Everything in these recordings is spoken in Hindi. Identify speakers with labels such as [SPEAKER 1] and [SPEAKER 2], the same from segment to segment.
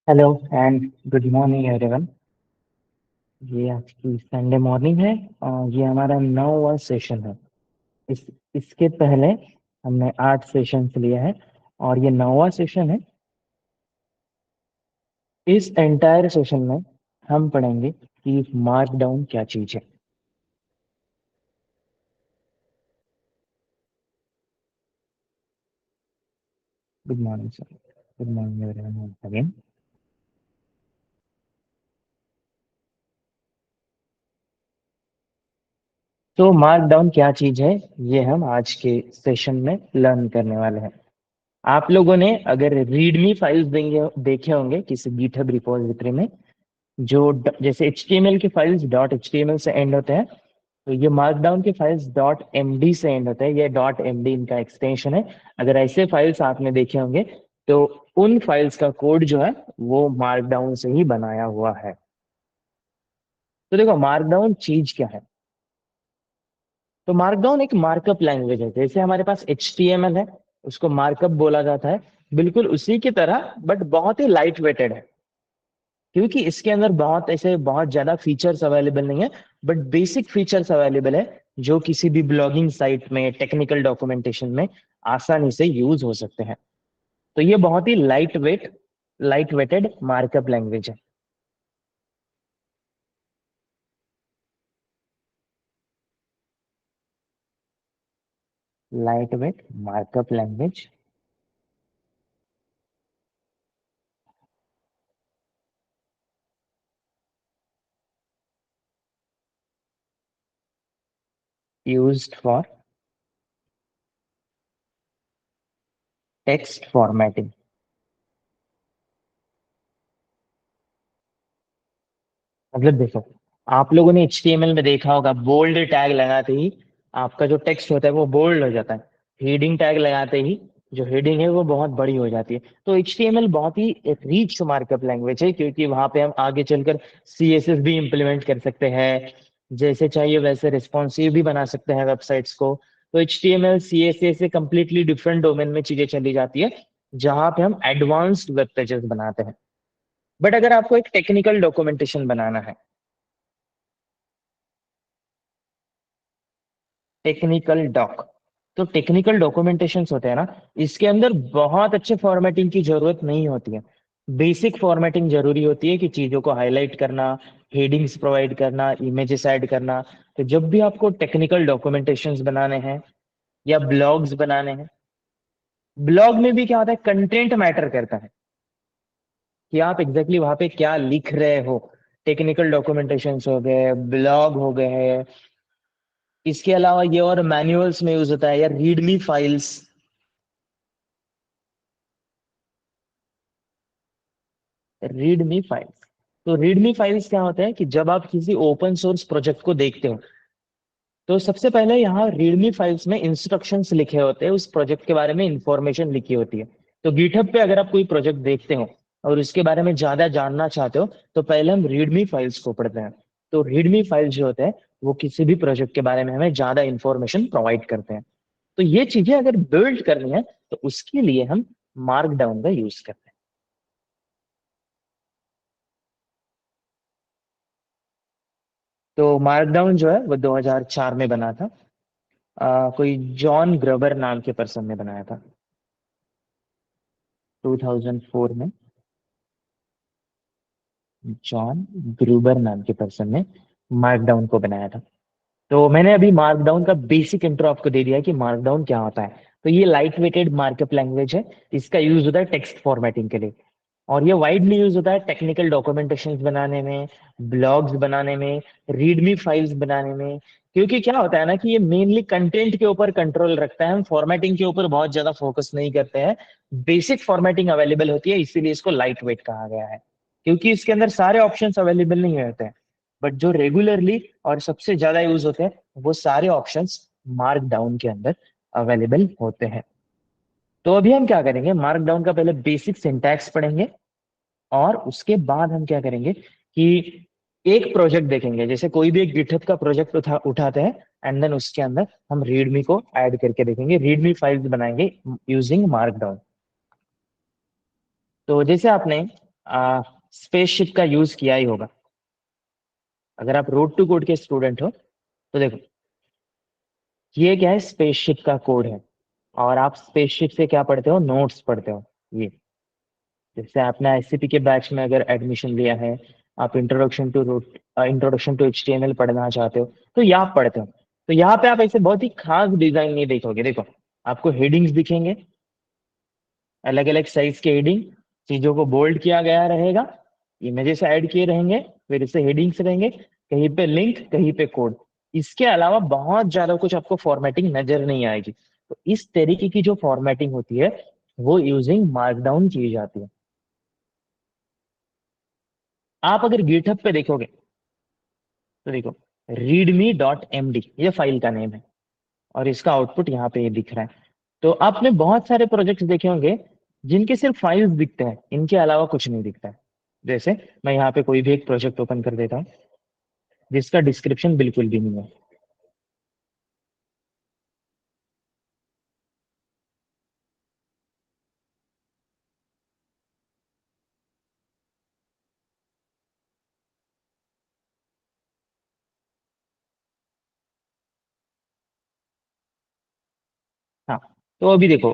[SPEAKER 1] Hello and good morning everyone. ये आज की संडे मॉर्निंग है और ये हमारा 9वां सेशन है। इस इसके पहले हमने 8 सेशंस लिया है और ये 9वां सेशन है। इस एंटायर सेशन में हम पढ़ेंगे कि मार्क डाउन क्या चीज है। Good morning sir. Good morning everyone again. तो मार्क डाउन क्या चीज है, ये हम आज के सेशन में लर्न करने वाले हैं। आप लोगों ने अगर रीडमी फाइल्स देंगे देखे होंगे किसी गिटहब रिपोजिटरी में, जो जैसे HTML के फाइल्स डॉट HTML से एंड होते हैं, तो ये मार्कडाउन के फाइल्स डॉट MD से एंड होते हैं। ये डॉट MD इनका एक्सटेंशन है। अगर ऐसे फाइल्स आपने देखे होंगे तो उन फाइल्स का कोड जो है वो मार्कडाउन से ही बनाया हुआ है। तो देखो मार्कडाउन चीज क्या है। तो मार्कडाउन एक मार्कअप लैंग्वेज है। जैसे हमारे पास HTML है, उसको मार्कअप बोला जाता है, बिल्कुल उसी की तरह, बट बहुत ही लाइट वेटेड है। क्योंकि इसके अंदर बहुत ज्यादा फीचर्स अवेलेबल नहीं है, बट बेसिक फीचर्स अवेलेबल है जो किसी भी ब्लॉगिंग साइट में टेक्निकल डॉक्यूमेंटेशन में आसानी से यूज हो सकते हैं। तो ये बहुत ही लाइट वेटेड मार्कअप लैंग्वेज है। Light weight markup language used for text formatting. मतलब देखो, आप लोगों ने HTML में देखा होगा, बोल्ड टैग लगाते ही आपका जो टेक्स्ट होता है वो बोल्ड हो जाता है। हेडिंग टैग लगाते ही जो हेडिंग है वो बहुत बड़ी हो जाती है। तो HTML बहुत ही रिच मार्कअप लैंग्वेज है, क्योंकि वहां पे हम आगे चलकर CSS भी इंप्लीमेंट कर सकते हैं। जैसे चाहिए वैसे रिस्पॉन्सिव भी बना सकते हैं वेबसाइट्स को। तो HTML CSS से कम्प्लीटली डिफरेंट डोमेन में चीजें चली जाती है, जहां पे हम एडवांस्ड वेब पेजेस बनाते हैं। बट अगर आपको एक टेक्निकल डॉक्यूमेंटेशन बनाना है, टेक्निकल डॉक, तो टेक्निकल डॉक्यूमेंटेशंस होते हैं ना, इसके अंदर बहुत अच्छे फॉर्मेटिंग की जरूरत नहीं होती है। बेसिक फॉर्मेटिंग जरूरी होती है कि चीजों को हाईलाइट करना, हेडिंग्स प्रोवाइड करना, इमेजेस ऐड करना। तो जब भी आपको टेक्निकल डॉक्यूमेंटेशंस बनाने हैं या ब्लॉग्स बनाने हैं, ब्लॉग में भी क्या होता है, कंटेंट मैटर करता है कि आप एग्जैक्टली वहां पे क्या लिख रहे हो। टेक्निकल डॉक्यूमेंटेशंस हो गए, ब्लॉग हो गए। इसके अलावा ये और मैनुअल्स में यूज होता है या रीडमी फाइल्स। रीडमी फाइल्स, तो रीडमी फाइल्स क्या होता है कि जब आप किसी ओपन सोर्स प्रोजेक्ट को देखते हो, तो सबसे पहले यहाँ रीडमी फाइल्स में इंस्ट्रक्शंस लिखे होते हैं, उस प्रोजेक्ट के बारे में इंफॉर्मेशन लिखी होती है। तो गिटहब पे अगर आप कोई प्रोजेक्ट देखते हो और उसके बारे में ज्यादा जानना चाहते हो, तो पहले हम रीडमी फाइल्स को पढ़ते हैं। तो रीडमी फाइल्स जो होते हैं वो किसी भी प्रोजेक्ट के बारे में हमें ज्यादा इंफॉर्मेशन प्रोवाइड करते हैं। तो ये चीजें अगर बिल्ड करनी है तो उसके लिए हम मार्कडाउन का यूज करते हैं। तो मार्कडाउन जो है वो 2004 में बना था। कोई जॉन ग्रबर नाम के पर्सन ने बनाया था, 2004 में। जॉन ग्रूबर नाम के पर्सन ने मार्कडाउन को बनाया था। तो मैंने अभी मार्कडाउन का बेसिक इंट्रो आपको दे दिया है कि मार्कडाउन क्या होता है। तो ये लाइट वेटेड मार्कअप लैंग्वेज है। इसका यूज होता है टेक्स्ट फॉर्मेटिंग के लिए, और ये वाइडली यूज होता है टेक्निकल डॉक्यूमेंटेशंस बनाने में, ब्लॉग्स बनाने में, रीडमी फाइल्स बनाने में। क्योंकि क्या होता है ना कि ये मेनली कंटेंट के ऊपर कंट्रोल रखता है, हम फॉर्मेटिंग के ऊपर बहुत ज्यादा फोकस नहीं करते हैं। बेसिक फॉर्मेटिंग अवेलेबल होती है, इसीलिए इसको लाइट वेट कहा गया है। क्योंकि इसके अंदर सारे ऑप्शंस अवेलेबल नहीं होते हैं, बट जो रेगुलरली और सबसे ज्यादा यूज होते हैं वो सारे ऑप्शंस मार्क डाउन के अंदर अवेलेबल होते हैं। तो अभी हम क्या करेंगे, मार्क डाउन का पहले बेसिक सिंटैक्स पढ़ेंगे, और उसके बाद हम क्या करेंगे कि एक प्रोजेक्ट देखेंगे। जैसे कोई भी एक गिटहब का प्रोजेक्ट उठाते हैं, एंड देन उसके अंदर हम रीडमी को ऐड करके देखेंगे, रीडमी फाइल्स बनाएंगे यूजिंग मार्कडाउन। तो जैसे आपने स्पेसशिप का यूज किया ही होगा। अगर आप रोड टू कोड के स्टूडेंट हो तो देखो, ये क्या है, स्पेसशिप का कोड है। और आप स्पेसशिप से क्या पढ़ते हो, नोट्स पढ़ते हो। ये जैसे आपने आईसीपी के बैच में अगर एडमिशन लिया है, आप इंट्रोडक्शन टू एचटीएमएल पढ़ना चाहते हो, तो ये आप पढ़ते हो। तो यहाँ पे आप ऐसे बहुत ही खास डिजाइन नहीं देखोगे। देखो, आपको हेडिंग्स दिखेंगे, अलग अलग साइज के हेडिंग, चीजों को बोल्ड किया गया रहेगा, इमेजेस ऐड किए रहेंगे, फिर इसे हेडिंग्स रहेंगे, कहीं पे लिंक, कहीं पे कोड। इसके अलावा बहुत ज्यादा कुछ आपको फॉर्मेटिंग नजर नहीं आएगी। तो इस तरीके की जो फॉर्मेटिंग होती है, वो यूजिंग मार्कडाउन की जाती है। आप अगर गिटहब पे देखोगे तो देखो, readme.md ये फाइल का नेम है, और इसका आउटपुट यहाँ पे ये दिख रहा है। तो आपने बहुत सारे प्रोजेक्ट्स देखे होंगे जिनके सिर्फ फाइल्स दिखते हैं, इनके अलावा कुछ नहीं दिखता है। जैसे मैं यहाँ पे कोई भी एक प्रोजेक्ट ओपन कर देता हूँ जिसका डिस्क्रिप्शन बिल्कुल भी नहीं है। हाँ, तो अभी देखो,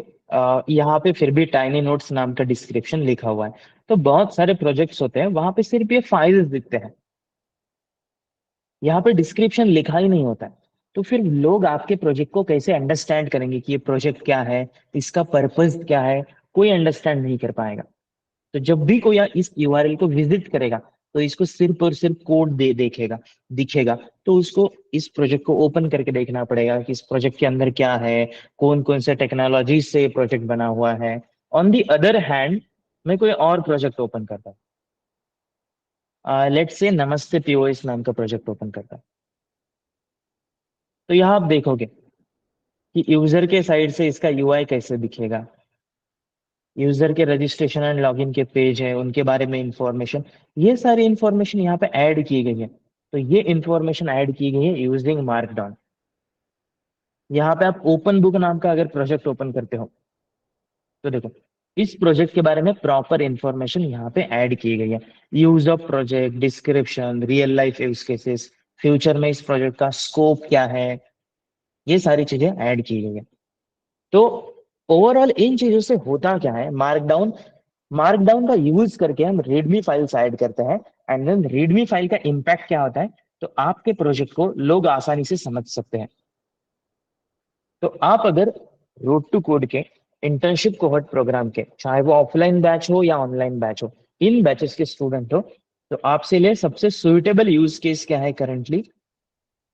[SPEAKER 1] यहाँ पे फिर भी टाइनी नोट्स नाम का डिस्क्रिप्शन लिखा हुआ है। तो बहुत सारे प्रोजेक्ट्स होते हैं वहां पे सिर्फ ये फाइल्स दिखते हैं, यहाँ पे डिस्क्रिप्शन लिखा ही नहीं होता है। तो फिर लोग आपके प्रोजेक्ट को कैसे अंडरस्टैंड करेंगे कि ये प्रोजेक्ट क्या है, इसका पर्पस क्या है? कोई अंडरस्टैंड नहीं कर पाएगा। तो जब भी कोई इस यूआरएल को विजिट करेगा, तो इसको सिर्फ और सिर्फ कोड दे देखेगा, दिखेगा। तो उसको इस प्रोजेक्ट को ओपन करके देखना पड़ेगा कि इस प्रोजेक्ट के अंदर क्या है, कौन कौन से टेक्नोलॉजी से प्रोजेक्ट बना हुआ है। ऑन दी अदर हैंड, मैं कोई और प्रोजेक्ट ओपन करता हूँ, लेट्स से नमस्ते पीओएस नाम का प्रोजेक्ट ओपन करता हूँ। तो यहाँ आप देखोगे कि यूजर के साइड से इसका यूआई कैसे दिखेगा, यूजर के रजिस्ट्रेशन एंड लॉगिन के पेज है, उनके बारे में इंफॉर्मेशन, ये सारी इंफॉर्मेशन यहाँ पे ऐड की गई है। तो ये इंफॉर्मेशन ऐड की गई है यूजिंग मार्कडाउन। यहाँ पे आप ओपन बुक नाम का अगर प्रोजेक्ट ओपन करते हो, तो देखो, इस प्रोजेक्ट के बारे में प्रॉपर इंफॉर्मेशन यहाँ पे ऐड की गई है। Use of project, description, real life use cases, future में इस प्रोजेक्ट का स्कोप क्या है, ये सारी चीजें ऐड की गई है। तो ओवरऑल इन चीजों से होता क्या है, मार्कडाउन, मार्कडाउन का यूज करके हम रीडमी फाइल्स ऐड करते हैं। एंड देन रीडमी फाइल का इम्पैक्ट क्या होता है, तो आपके प्रोजेक्ट को लोग आसानी से समझ सकते हैं। तो आप अगर रोड टू कोड के इंटर्नशिप कोहॉर्ट प्रोग्राम के, चाहे वो ऑफलाइन बैच हो या ऑनलाइन बैच हो, इन बैचेस के स्टूडेंट हो, तो आपसे लिए सबसे सुइटेबल यूज केस क्या है करंटली,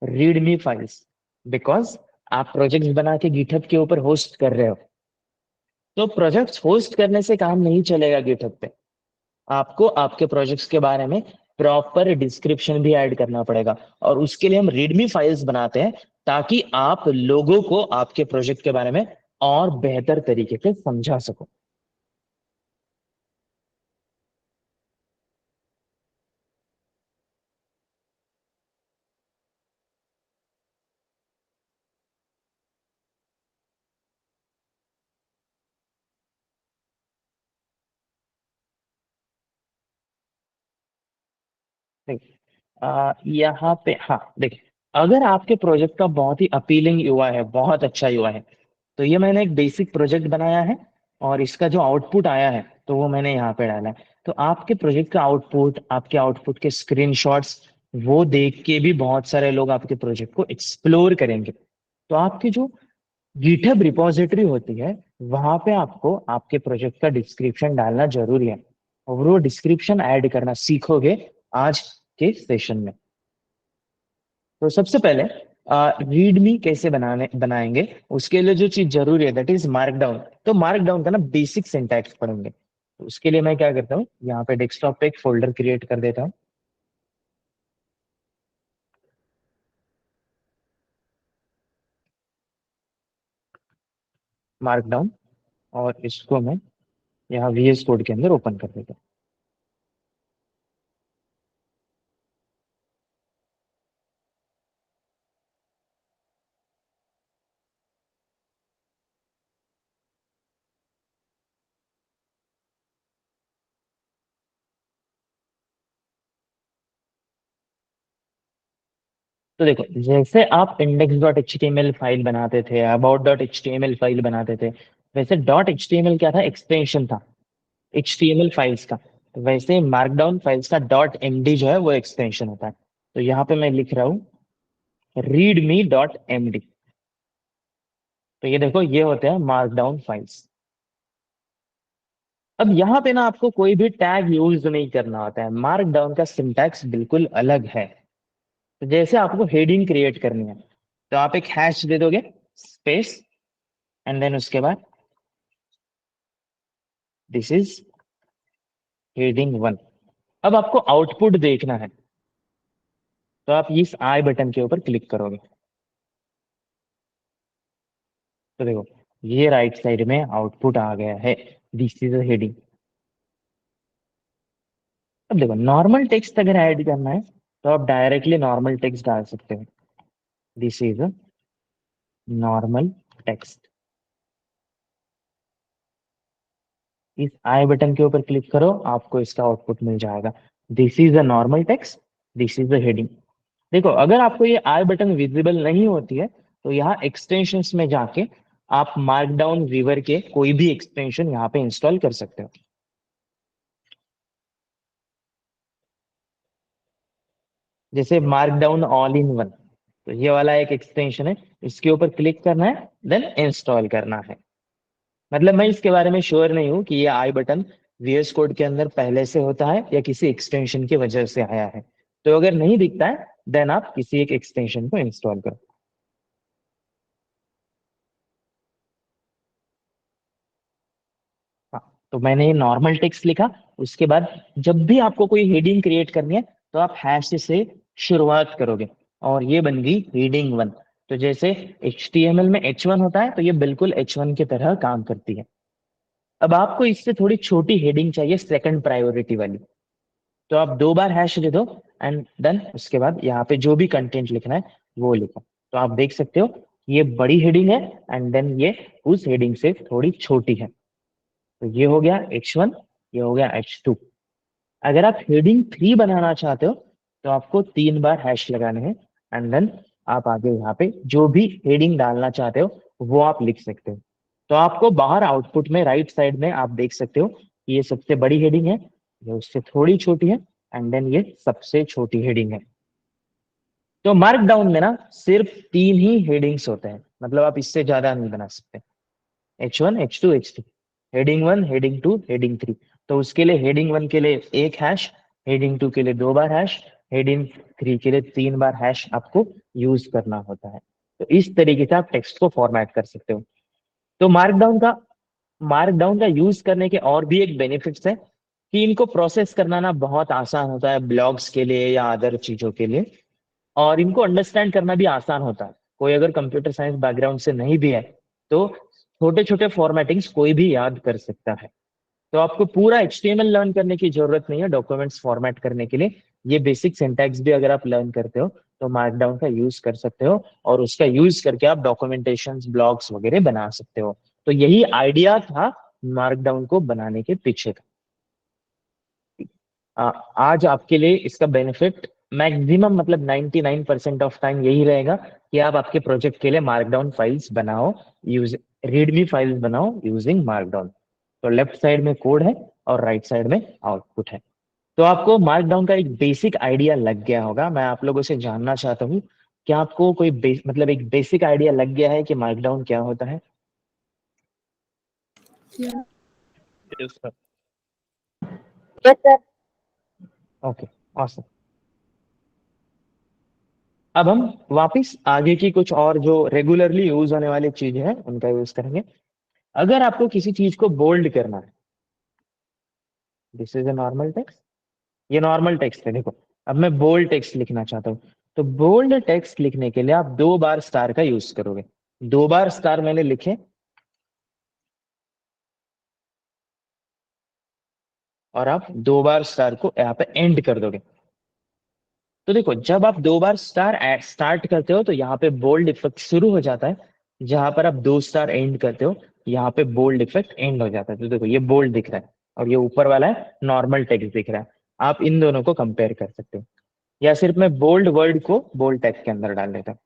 [SPEAKER 1] रीडमी फाइल्स। बिकॉज आप प्रोजेक्ट्स बना के गिटहब के ऊपर होस्ट कर रहे हो। तो प्रोजेक्ट्स होस्ट करने से काम नहीं चलेगा गिटहब पे, आपको आपके प्रोजेक्ट्स के बारे में प्रॉपर डिस्क्रिप्शन भी ऐड करना पड़ेगा। और उसके लिए हम रीडमी फाइल्स बनाते हैं, ताकि आप लोगों को आपके प्रोजेक्ट के बारे में और बेहतर तरीके से समझा सको। देखिए, यहाँ पे हाँ देखिए, अगर आपके प्रोजेक्ट का बहुत ही अपीलिंग युवा है, बहुत अच्छा युवा है, तो ये मैंने एक बेसिक प्रोजेक्ट बनाया है, और इसका जो आउटपुट आया है तो वो मैंने यहाँ पे डाला है। तो आपके प्रोजेक्ट का आउटपुट, आपके आउटपुट के स्क्रीनशॉट्स, वो देख के भी बहुत सारे लोग आपके प्रोजेक्ट को एक्सप्लोर करेंगे। तो आपकी जो गिटहब रिपॉजिटरी होती है, वहां पे आपको आपके प्रोजेक्ट का डिस्क्रिप्शन डालना जरूरी है। और वो डिस्क्रिप्शन ऐड करना सीखोगे आज के सेशन में। तो सबसे पहले रीडमी कैसे बनाएंगे, उसके लिए जो चीज जरूरी है दैट इज मार्कडाउन। तो मार्कडाउन का ना बेसिक सिंटैक्स पढ़ेंगे। तो उसके लिए मैं क्या करता हूँ, यहाँ पे डेस्कटॉप पे एक फोल्डर क्रिएट कर देता हूँ, मार्कडाउन। और इसको मैं यहाँ वीएस कोड के अंदर ओपन कर देता हूँ। तो देखो, जैसे आप index dot H T M L file बनाते थे, about dot H T M L file बनाते थे, वैसे dot H T M L क्या था, एक्सटेंशन था H T M L files का। तो वैसे मार्कडाउन फाइल्स का डॉट एम डी जो है वो एक्सटेंशन होता है। तो यहाँ पे मैं लिख रहा हूँ रीड मी डॉट एम डी। तो ये देखो, ये होते हैं मार्कडाउन फाइल्स। अब यहाँ पे ना आपको कोई भी टैग यूज नहीं करना होता है, मार्कडाउन का सिंटैक्स बिल्कुल अलग है। तो जैसे आपको हेडिंग क्रिएट करनी है, तो आप एक हैश दे दोगे, स्पेस, एंड देन उसके बाद दिस इज हेडिंग वन। अब आपको आउटपुट देखना है, तो आप इस आई बटन के ऊपर क्लिक करोगे। तो देखो, ये राइट साइड में आउटपुट आ गया है, दिस इज हेडिंग। अब देखो, नॉर्मल टेक्स्ट अगर ऐड करना है तो आप डायरेक्टली नॉर्मल टेक्स्ट डाल सकते हो, दिस इज नॉर्मल टेक्स्ट। इस आई बटन के ऊपर क्लिक करो, आपको इसका आउटपुट मिल जाएगा, this is a normal text, this is the heading. देखो, अगर आपको ये आई बटन विजिबल नहीं होती है, तो यहाँ एक्सटेंशंस में जाके आप मार्कडाउन व्यूअर के कोई भी एक्सटेंशन यहाँ पे इंस्टॉल कर सकते हो। जैसे मार्कडाउन ऑल इन वन, तो ये वाला एक एक्सटेंशन है, इसके ऊपर क्लिक करना है, देन इंस्टॉल करना है। मतलब मैं इसके बारे में श्योर नहीं हूँ कि ये आई बटन वीएस कोड के अंदर पहले से होता है या किसी एक्सटेंशन की वजह से आया है। तो अगर नहीं दिखता है, देन आप किसी एक एक्सटेंशन को इंस्टॉल करो। हाँ, तो मैंने नॉर्मल टेक्स्ट लिखा। उसके बाद जब भी आपको कोई हेडिंग क्रिएट करनी है, तो आप हैश से शुरुआत करोगे, और ये बन गई हेडिंग वन। तो जैसे HTML में H1 होता है, तो ये बिल्कुल H1 की तरह काम करती है। अब आपको इससे थोड़ी छोटी हेडिंग चाहिए, सेकंड प्रायोरिटी वाली, तो आप दो बार हैश दे दो, एंड देन उसके बाद यहाँ पे जो भी कंटेंट लिखना है वो लिखो। तो आप देख सकते हो, ये बड़ी हेडिंग है, एंड देन ये उस हेडिंग से थोड़ी छोटी है। तो ये हो गया H1, ये हो गया H2। अगर आप हेडिंग 3 बनाना चाहते हो, तो आपको 3 बार हैश लगाने हैं, एंड देन आप आगे यहाँ पे जो भी हेडिंग डालना चाहते हो वो आप लिख सकते हो। तो आपको बाहर आउटपुट में राइट साइड में आप देख सकते हो कि ये सबसे बड़ी हेडिंग है, ये उससे थोड़ी छोटी है, एंड देन ये सबसे छोटी हेडिंग है। तो मार्कडाउन में ना सिर्फ 3 ही हेडिंग्स होते हैं, मतलब आप इससे ज्यादा नहीं बना सकते। H1, H2, H3, heading one, heading two, heading three. तो उसके लिए हेडिंग वन के लिए एक हैश, हेडिंग टू के लिए 2 बार हैश, हेडिंग थ्री के लिए 3 बार हैश आपको यूज करना होता है। तो इस तरीके से आप टेक्स्ट को फॉर्मेट कर सकते हो। तो मार्कडाउन का यूज करने के और भी एक बेनिफिट्स है, कि इनको प्रोसेस करना ना बहुत आसान होता है ब्लॉग्स के लिए या अदर चीजों के लिए, और इनको अंडरस्टैंड करना भी आसान होता है। कोई अगर कंप्यूटर साइंस बैकग्राउंड से नहीं भी है, तो छोटे छोटे फॉर्मेटिंग्स कोई भी याद कर सकता है। तो आपको पूरा HTML लर्न करने की जरूरत नहीं है डॉक्यूमेंट्स फॉर्मेट करने के लिए। ये बेसिक सिंटैक्स भी अगर आप लर्न करते हो, तो मार्कडाउन का यूज कर सकते हो, और उसका यूज करके आप डॉक्यूमेंटेशन, ब्लॉग्स वगैरह बना सकते हो। तो यही आइडिया था मार्कडाउन को बनाने के पीछे का। आज आपके लिए इसका बेनिफिट मैक्सिमम, मतलब 99% ऑफ टाइम यही रहेगा कि आप आपके प्रोजेक्ट के लिए मार्कडाउन फाइल्स बनाओ, यूज रीडमी फाइल्स बनाओ यूजिंग मार्कडाउन। तो लेफ्ट साइड में कोड है और राइट साइड में आउटपुट है। तो आपको मार्कडाउन का एक बेसिक आइडिया लग गया होगा। मैं आप लोगों से जानना चाहता हूँ कि आपको कोई मतलब एक बेसिक आइडिया लग गया है कि मार्कडाउन क्या होता है?
[SPEAKER 2] Yes, sir.
[SPEAKER 3] Yes, sir.
[SPEAKER 1] Okay, awesome. अब हम वापस आगे की कुछ और जो रेगुलरली यूज होने वाली चीजें हैं उनका यूज करेंगे। अगर आपको किसी चीज को बोल्ड करना है, this is a normal text, ये नॉर्मल टेक्स्ट है। देखो, अब मैं बोल्ड टेक्स्ट लिखना चाहता हूँ, तो बोल्ड टेक्स्ट लिखने के लिए आप 2 बार स्टार का यूज करोगे। 2 बार स्टार मैंने लिखे, और आप 2 बार स्टार को यहाँ पे एंड कर दोगे। तो देखो, जब आप 2 बार स्टार स्टार्ट करते हो, तो यहाँ पे बोल्ड इफेक्ट शुरू हो जाता है। जहां पर आप 2 स्टार एंड करते हो, यहाँ पे बोल्ड इफेक्ट एंड हो जाता है। तो देखो, ये बोल्ड दिख रहा है, और ये ऊपर वाला है नॉर्मल टेक्स्ट दिख रहा है। आप इन दोनों को कंपेयर कर सकते हो। या सिर्फ मैं बोल्ड वर्ड को बोल्ड टेक्स्ट के अंदर डाल देता हूँ,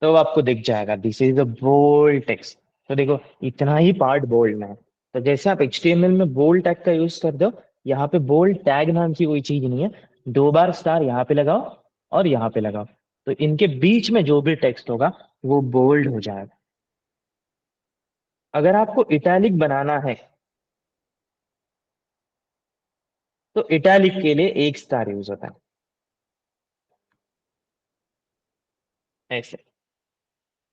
[SPEAKER 1] तो आपको दिख जाएगा this is a bold text. तो देखो इतना ही पार्ट बोल्ड में है। तो जैसे आप HTML में बोल्ड टैग का यूज कर दो, यहाँ पे बोल्ड टैग नाम की कोई चीज नहीं है। 2 बार स्टार यहाँ पे लगाओ और यहाँ पे लगाओ, तो इनके बीच में जो भी टेक्स्ट होगा वो बोल्ड हो जाएगा। अगर आपको इटैलिक बनाना है तो इटैलिक के लिए 1 स्टार यूज होता है, ऐसे।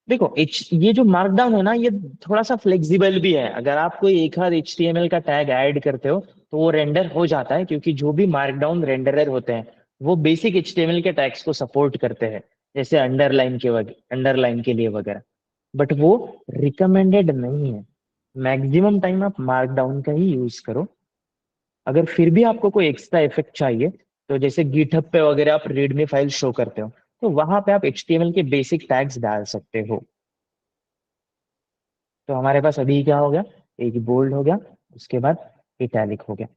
[SPEAKER 1] देखो ये जो मार्कडाउन है ना, ये थोड़ा सा फ्लेक्सिबल भी है। अगर आप कोई एक आध HTML का टैग ऐड करते हो तो वो रेंडर हो जाता है, क्योंकि जो भी मार्कडाउन रेंडरर होते हैं वो बेसिक HTML के टैग्स को सपोर्ट करते हैं, जैसे अंडरलाइन के लिए वगैरह। बट वो रिकमेंडेड नहीं है। मैक्सिमम टाइम आप मार्कडाउन का ही यूज करो। अगर फिर भी आपको कोई एक्स्ट्रा इफेक्ट चाहिए, तो जैसे गिटहब पे वगैरह आप रीडमी फाइल शो करते हो, तो वहां पे आप HTML के बेसिक टैग्स डाल सकते हो। तो हमारे पास अभी क्या हो गया, एक बोल्ड हो गया, उसके बाद इटैलिक हो गया।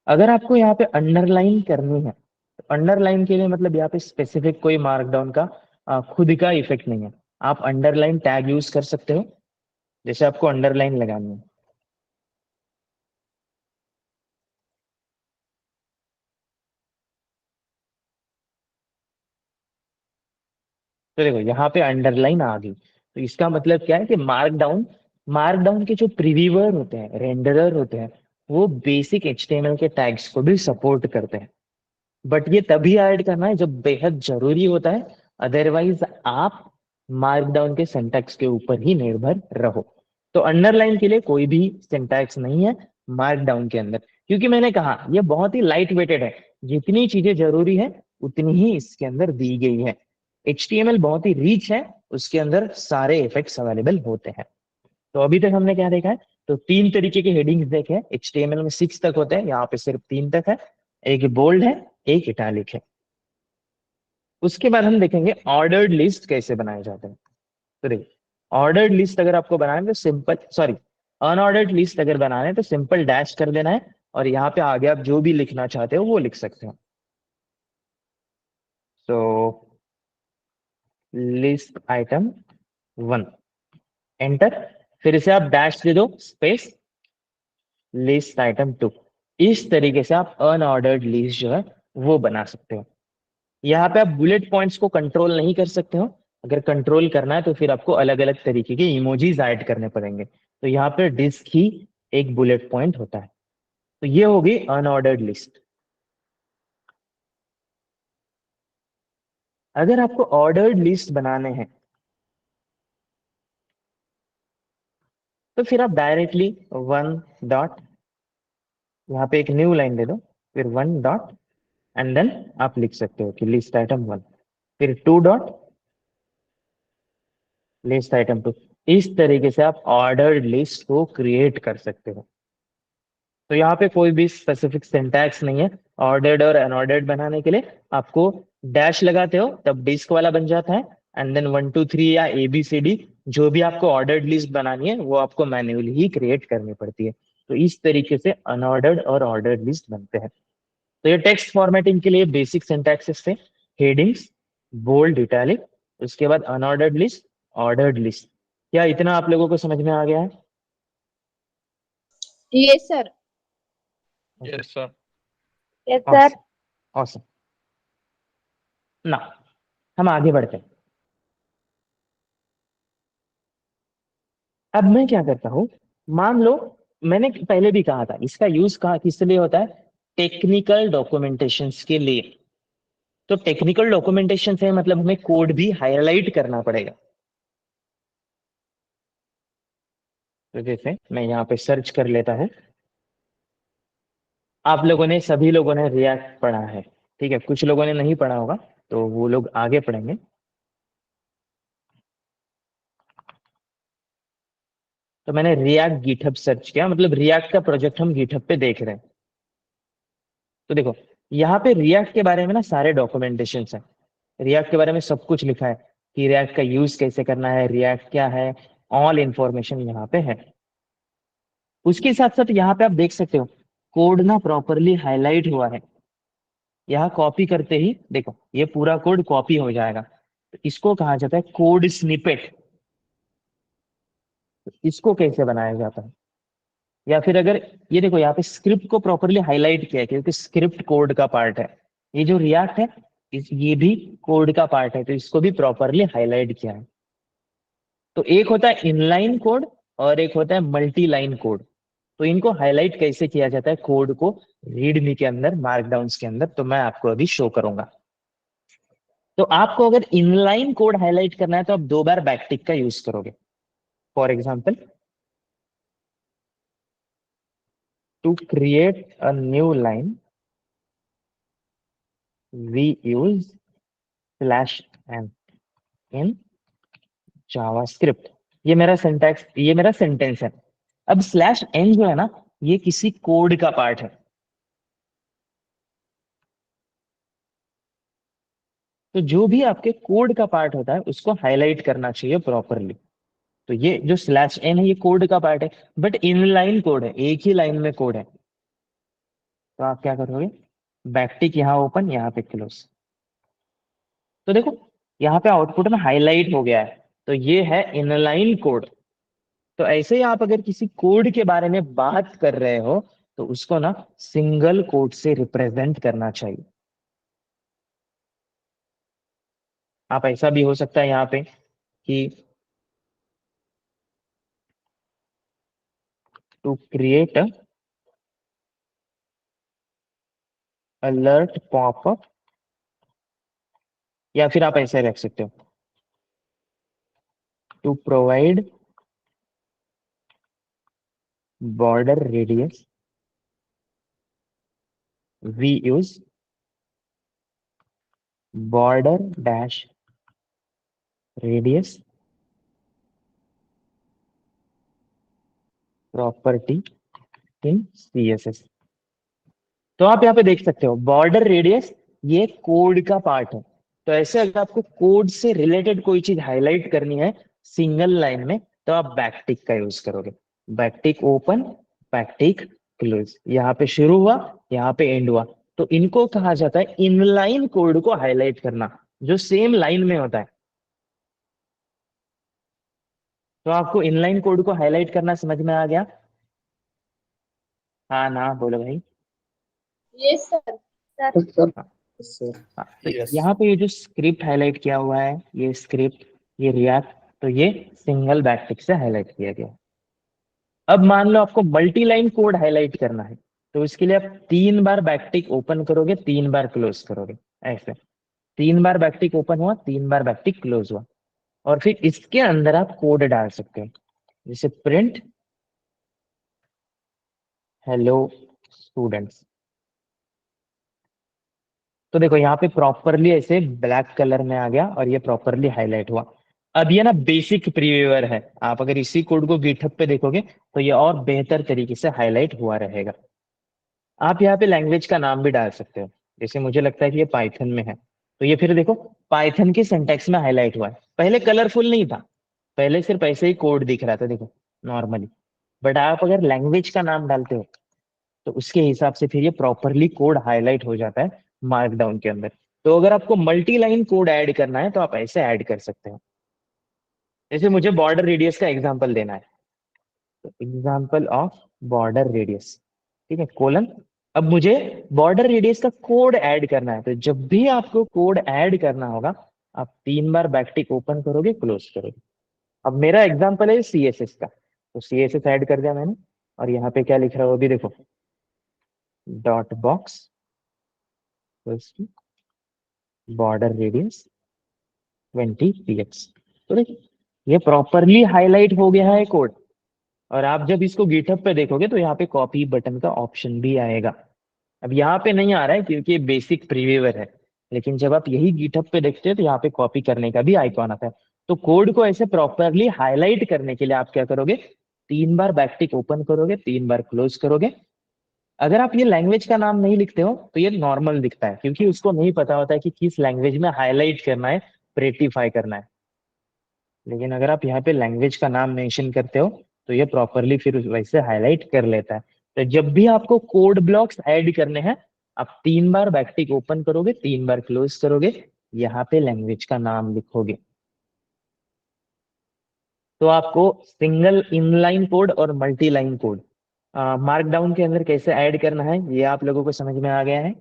[SPEAKER 1] अगर आपको यहाँ पे अंडरलाइन करनी है, तो अंडरलाइन के लिए मतलब यहाँ पे स्पेसिफिक कोई मार्कडाउन का खुद का इफेक्ट नहीं है। आप अंडरलाइन टैग यूज कर सकते हो, जैसे आपको अंडरलाइन लगानी है। तो देखो यहाँ पे अंडरलाइन आ गई, तो इसका मतलब क्या है कि मार्कडाउन मार्कडाउन के जो प्रीव्यूअर होते हैं, रेंडरर होते हैं, वो बेसिक HTML के टैग्स को भी सपोर्ट करते हैं। बट ये तभी ऐड करना है जब बेहद जरूरी होता है, अदरवाइज आप मार्कडाउन के सिंटैक्स के ऊपर ही निर्भर रहो। तो अंडरलाइन के लिए कोई भी सिंटैक्स नहीं है मार्कडाउन के अंदर, क्योंकि मैंने कहा ये बहुत ही लाइट वेटेड है। जितनी चीजें जरूरी है उतनी ही इसके अंदर दी गई है। HTML बहुत ही रिच है, उसके अंदर सारे इफेक्ट्स अवेलेबल होते हैं। तो अभी तक हमने क्या देखा है, तो 3 तरीके के हेडिंग्स देखे हैं। HTML में 6 तक होते हैं, यहाँ पे सिर्फ 3 तक है। एक बोल्ड है, एक इटैलिक है। उसके बाद हम देखेंगे ऑर्डर्ड लिस्ट कैसे बनाए जाते हैं। तो देखिए, ऑर्डर्ड लिस्ट अगर आपको बनाना है तो सिंपल, सॉरी, अनऑर्डर्ड लिस्ट अगर बनाना है तो सिंपल डैश कर देना है, और यहाँ पे आगे आप जो भी लिखना चाहते हो वो लिख सकते हो। तो लिस्ट आइटम 1, एंटर। फिर से आप डैश दे दो, स्पेस, लिस्ट आइटम 2। इस तरीके से आप अनऑर्डर्ड लिस्ट जो है वो बना सकते हो। यहाँ पे आप बुलेट पॉइंट्स को कंट्रोल नहीं कर सकते हो। अगर कंट्रोल करना है तो फिर आपको अलग अलग तरीके के इमोजीज ऐड करने पड़ेंगे। तो यहाँ पे डिस्क ही एक बुलेट पॉइंट होता है। तो ये होगी अनऑर्डर्ड लिस्ट। अगर आपको ऑर्डर्ड लिस्ट बनाने हैं तो फिर आप डायरेक्टली 1 डॉट, यहाँ पे एक न्यू लाइन दे दो, फिर 1 डॉट, एंड देन आप लिख सकते हो कि लिस्ट आइटम 1, फिर 2 डॉट, लिस्ट आइटम 2। इस तरीके से आप ऑर्डर्ड लिस्ट को क्रिएट कर सकते हो। तो यहाँ पे कोई भी स्पेसिफिक सिंटैक्स नहीं है ऑर्डर्ड और अनऑर्डर्ड बनाने के लिए। आपको डैश लगाते हो तब डिस्क वाला बन जाता है, एंड देन 1 2 3 या ABCD, जो भी आपको ऑर्डर्ड लिस्ट बनानी है वो आपको मैन्युअली ही क्रिएट करनी पड़ती है। तो इस तरीके से अनऑर्डर्ड और ऑर्डर्ड लिस्ट बनते हैं। तो ये टेक्स्ट फॉर्मेटिंग के लिए बेसिक सिंटैक्सेस थे, हेडिंग्स, बोल्ड, इटैलिक, उसके बाद अनऑर्डर्ड लिस्ट, ऑर्डर्ड लिस्ट। क्या इतना आप लोगों को समझ में आ गया है?
[SPEAKER 3] Yes, sir.
[SPEAKER 2] Yes, sir.
[SPEAKER 3] Yes, sir.
[SPEAKER 1] Awesome. ना, हम आगे बढ़ते हैं। अब मैं क्या करता हूं, मान लो, मैंने पहले भी कहा था इसका यूज कहा किस लिए होता है, टेक्निकल डॉक्यूमेंटेशन के लिए। तो टेक्निकल डॉक्यूमेंटेशन है मतलब हमें कोड भी हाईलाइट करना पड़ेगा। तो जैसे मैं यहाँ पे सर्च कर लेता हूँ। आप लोगों ने, सभी लोगों ने रिएक्ट पढ़ा है, ठीक है, कुछ लोगों ने नहीं पढ़ा होगा तो वो लोग आगे पढ़ेंगे। तो मैंने रिएक्ट गिटहब सर्च किया, मतलब रिएक्ट का प्रोजेक्ट हम गिटहब पे देख रहे हैं। तो देखो यहाँ पे रिएक्ट के बारे में ना सारे डॉक्यूमेंटेशन है। रिएक्ट के बारे में सब कुछ लिखा है कि रिएक्ट का यूज कैसे करना है, रिएक्ट क्या है, ऑल इंफॉर्मेशन यहाँ पे है। उसके साथ साथ यहाँ पे आप देख सकते हो कोड ना प्रॉपरली हाईलाइट हुआ है, यहाँ कॉपी करते ही देखो ये पूरा कोड कॉपी हो जाएगा, तो इसको कहा जाता है कोड स्निपेट। इसको कैसे बनाया जाता है, या फिर अगर ये देखो यहाँ पे स्क्रिप्ट को प्रॉपरली हाईलाइट किया है क्योंकि स्क्रिप्ट कोड का पार्ट है। ये जो रिएक्ट है ये भी कोड का पार्ट है, तो इसको भी प्रॉपरली हाईलाइट किया है। तो एक होता है इनलाइन कोड और एक होता है मल्टी लाइन कोड। तो इनको हाईलाइट कैसे किया जाता है कोड को रीडमी के अंदर, मार्कडाउन्स के अंदर, तो मैं आपको अभी शो करूंगा। तो आपको अगर इनलाइन कोड हाईलाइट करना है तो आप 2 बार बैकटिक का यूज करोगे। For example, to create a new line we use slash N in JavaScript. ये मेरा सिंटैक्स, ये मेरा सेंटेंस है। अब स्लैश एन जो है ना, ये किसी कोड का पार्ट है। तो जो भी आपके कोड का पार्ट होता है उसको हाईलाइट करना चाहिए प्रॉपरली। तो ये जो स्लैश एन है ये कोड का पार्ट है, बट इनलाइन कोड है, एक ही लाइन में कोड है। तो आप क्या करोगे, बैकटिक यहाँ ओपन, यहाँ पे क्लोज। तो देखो यहाँ पे आउटपुट में हाईलाइट हो गया है, तो ये है इनलाइन कोड। तो ऐसे ही आप अगर किसी कोड के बारे में बात कर रहे हो तो उसको ना सिंगल कोड से रिप्रेजेंट करना चाहिए। आप ऐसा भी हो सकता है यहाँ पे कि टू क्रिएट अलर्ट पॉपअप, या फिर आप ऐसे रख सकते हो to provide border radius we use border dash radius property in CSS। तो आप यहाँ पे देख सकते हो बॉर्डर रेडियस ये कोड का पार्ट है। तो ऐसे अगर आपको कोड से रिलेटेड कोई चीज हाईलाइट करनी है सिंगल लाइन में तो आप बैकटिक का यूज करोगे। बैकटिक ओपन, बैकटिक क्लोज, यहाँ पे शुरू हुआ, यहाँ पे एंड हुआ। तो इनको कहा जाता है इनलाइन कोड को हाईलाइट करना, जो सेम लाइन में होता है। तो आपको इनलाइन कोड को हाईलाइट करना समझ में आ गया? हाँ ना बोलो भाई।
[SPEAKER 3] Yes sir.
[SPEAKER 4] सर
[SPEAKER 1] हाँ,
[SPEAKER 4] सर
[SPEAKER 1] हाँ, तो
[SPEAKER 2] Yes.
[SPEAKER 1] यहाँ पे ये जो स्क्रिप्ट हाईलाइट किया हुआ है, ये स्क्रिप्ट, ये रिएक्ट, तो ये सिंगल बैकटिक से हाईलाइट किया गया। अब मान लो आपको मल्टी लाइन कोड हाईलाइट करना है, तो इसके लिए आप 3 बार बैकटिक ओपन करोगे, 3 बार क्लोज करोगे, ऐसे 3 बार बैकटिक ओपन हुआ, 3 बार बैकटिक क्लोज हुआ, और फिर इसके अंदर आप कोड डाल सकते हो, जैसे प्रिंट हेलो स्टूडेंट्स। तो देखो यहाँ पे प्रॉपरली ऐसे ब्लैक कलर में आ गया और ये प्रॉपरली हाईलाइट हुआ। अब ये ना बेसिक प्रीव्यूअर है, आप अगर इसी कोड को गिटहब पे देखोगे तो ये और बेहतर तरीके से हाईलाइट हुआ रहेगा। आप यहाँ पे लैंग्वेज का नाम भी डाल सकते हो, जैसे मुझे लगता है कि ये पाइथन में है, तो ये फिर देखो पाइथन के सिंटैक्स में हाईलाइट हुआ है। पहले कलरफुल नहीं था, पहले सिर्फ ऐसे ही कोड दिख रहा था देखो नॉर्मली, बट आप अगर लैंग्वेज का नाम डालते हो तो उसके हिसाब से फिर ये प्रॉपरली कोड हाईलाइट हो जाता है मार्कडाउन के अंदर। तो अगर आपको मल्टी लाइन कोड ऐड करना है तो आप ऐसे ऐड कर सकते हो। जैसे मुझे बॉर्डर रेडियस का एग्जांपल देना है, तो एग्जांपल ऑफ बॉर्डर रेडियस, ठीक है, कोलन। अब मुझे बॉर्डर रेडियस का कोड ऐड करना है, तो जब भी आपको कोड ऐड करना होगा आप 3 बार बैकटिक ओपन करोगे, क्लोज करोगे। अब मेरा एग्जांपल है CSS का, तो CSS ऐड कर दिया मैंने, और यहाँ पे क्या लिख रहा है वो भी देखो, dot box border radius 20 px। तो देखिए ये प्रॉपरली हाईलाइट हो गया है कोड। और आप जब इसको गिटहब पे देखोगे तो यहाँ पे कॉपी बटन का ऑप्शन भी आएगा। अब यहाँ पे नहीं आ रहा है क्योंकि ये बेसिक प्रीव्यूअर है, लेकिन जब आप यही गिटहब पे देखते हैं तो यहाँ पे कॉपी करने का भी आइकॉन आता है। तो कोड को ऐसे प्रॉपरली हाईलाइट करने के लिए आप क्या करोगे, 3 बार बैकटिक ओपन करोगे, 3 बार क्लोज करोगे। अगर आप ये लैंग्वेज का नाम नहीं लिखते हो तो ये नॉर्मल दिखता है, क्योंकि उसको नहीं पता होता है कि किस लैंग्वेज में हाईलाइट करना है, प्रेटिफाई करना है। लेकिन अगर आप यहाँ पे लैंग्वेज का नाम मेंशन करते हो तो ये प्रॉपरली फिर वैसे हाईलाइट कर लेता है। तो जब भी आपको कोड ब्लॉक्स ऐड करने हैं, आप 3 बार बैकटिक ओपन करोगे, 3 बार क्लोज करोगे, यहाँ पे लैंग्वेज का नाम लिखोगे। तो आपको सिंगल इनलाइन कोड और मल्टी लाइन कोड मार्कडाउन के अंदर कैसे ऐड करना है, ये आप लोगों को समझ में आ गया है?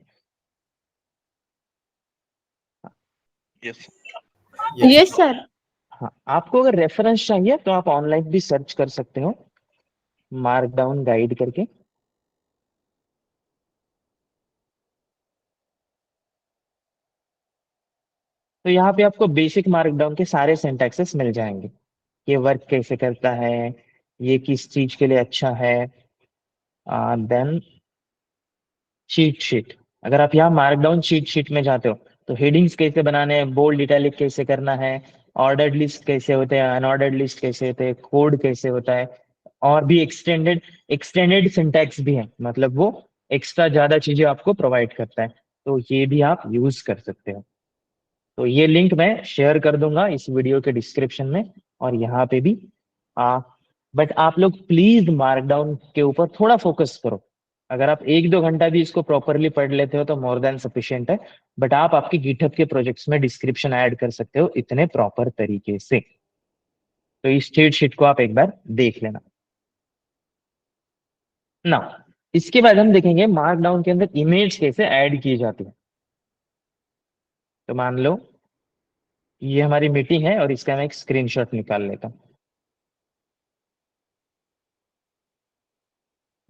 [SPEAKER 2] Yes.
[SPEAKER 3] Yes, sir.
[SPEAKER 1] हाँ, आपको अगर रेफरेंस चाहिए तो आप ऑनलाइन भी सर्च कर सकते हो मार्कडाउन गाइड करके। तो यहाँ पे आपको बेसिक मार्कडाउन के सारे सिंटैक्सेस मिल जाएंगे, ये वर्क कैसे करता है, ये किस चीज के लिए अच्छा है। देन चीट शीट, अगर आप यहाँ मार्कडाउन चीट शीट में जाते हो तो हेडिंग्स कैसे बनाने हैं, बोल्ड इटैलिक कैसे करना है, ऑर्डर्ड लिस्ट कैसे होते हैं, अनऑर्डर्ड लिस्ट कैसे होते हैं, कोड कैसे होता है, और भी एक्सटेंडेड एक्सटेंडेड सिंटैक्स भी है, मतलब वो एक्स्ट्रा ज्यादा चीजें आपको प्रोवाइड करता है, तो ये भी आप यूज कर सकते हो। तो ये लिंक मैं शेयर कर दूंगा इस वीडियो के डिस्क्रिप्शन में और यहाँ पे भी। बट आप लोग प्लीज मार्कडाउन के ऊपर थोड़ा फोकस करो। अगर आप 1-2 घंटा भी इसको प्रॉपरली पढ़ लेते हो तो मोर देन सफिशिएंट है। बट आप आपके गिटहब के प्रोजेक्ट्स में डिस्क्रिप्शन ऐड कर सकते हो इतने प्रॉपर तरीके से। तो इस चीट शीट को आप एक बार देख लेना ना। इसके बाद हम देखेंगे मार्कडाउन के अंदर इमेज कैसे ऐड की जाती है। तो मान लो ये हमारी मीटिंग है और इसका मैं एक स्क्रीनशॉट निकाल लेता हूँ।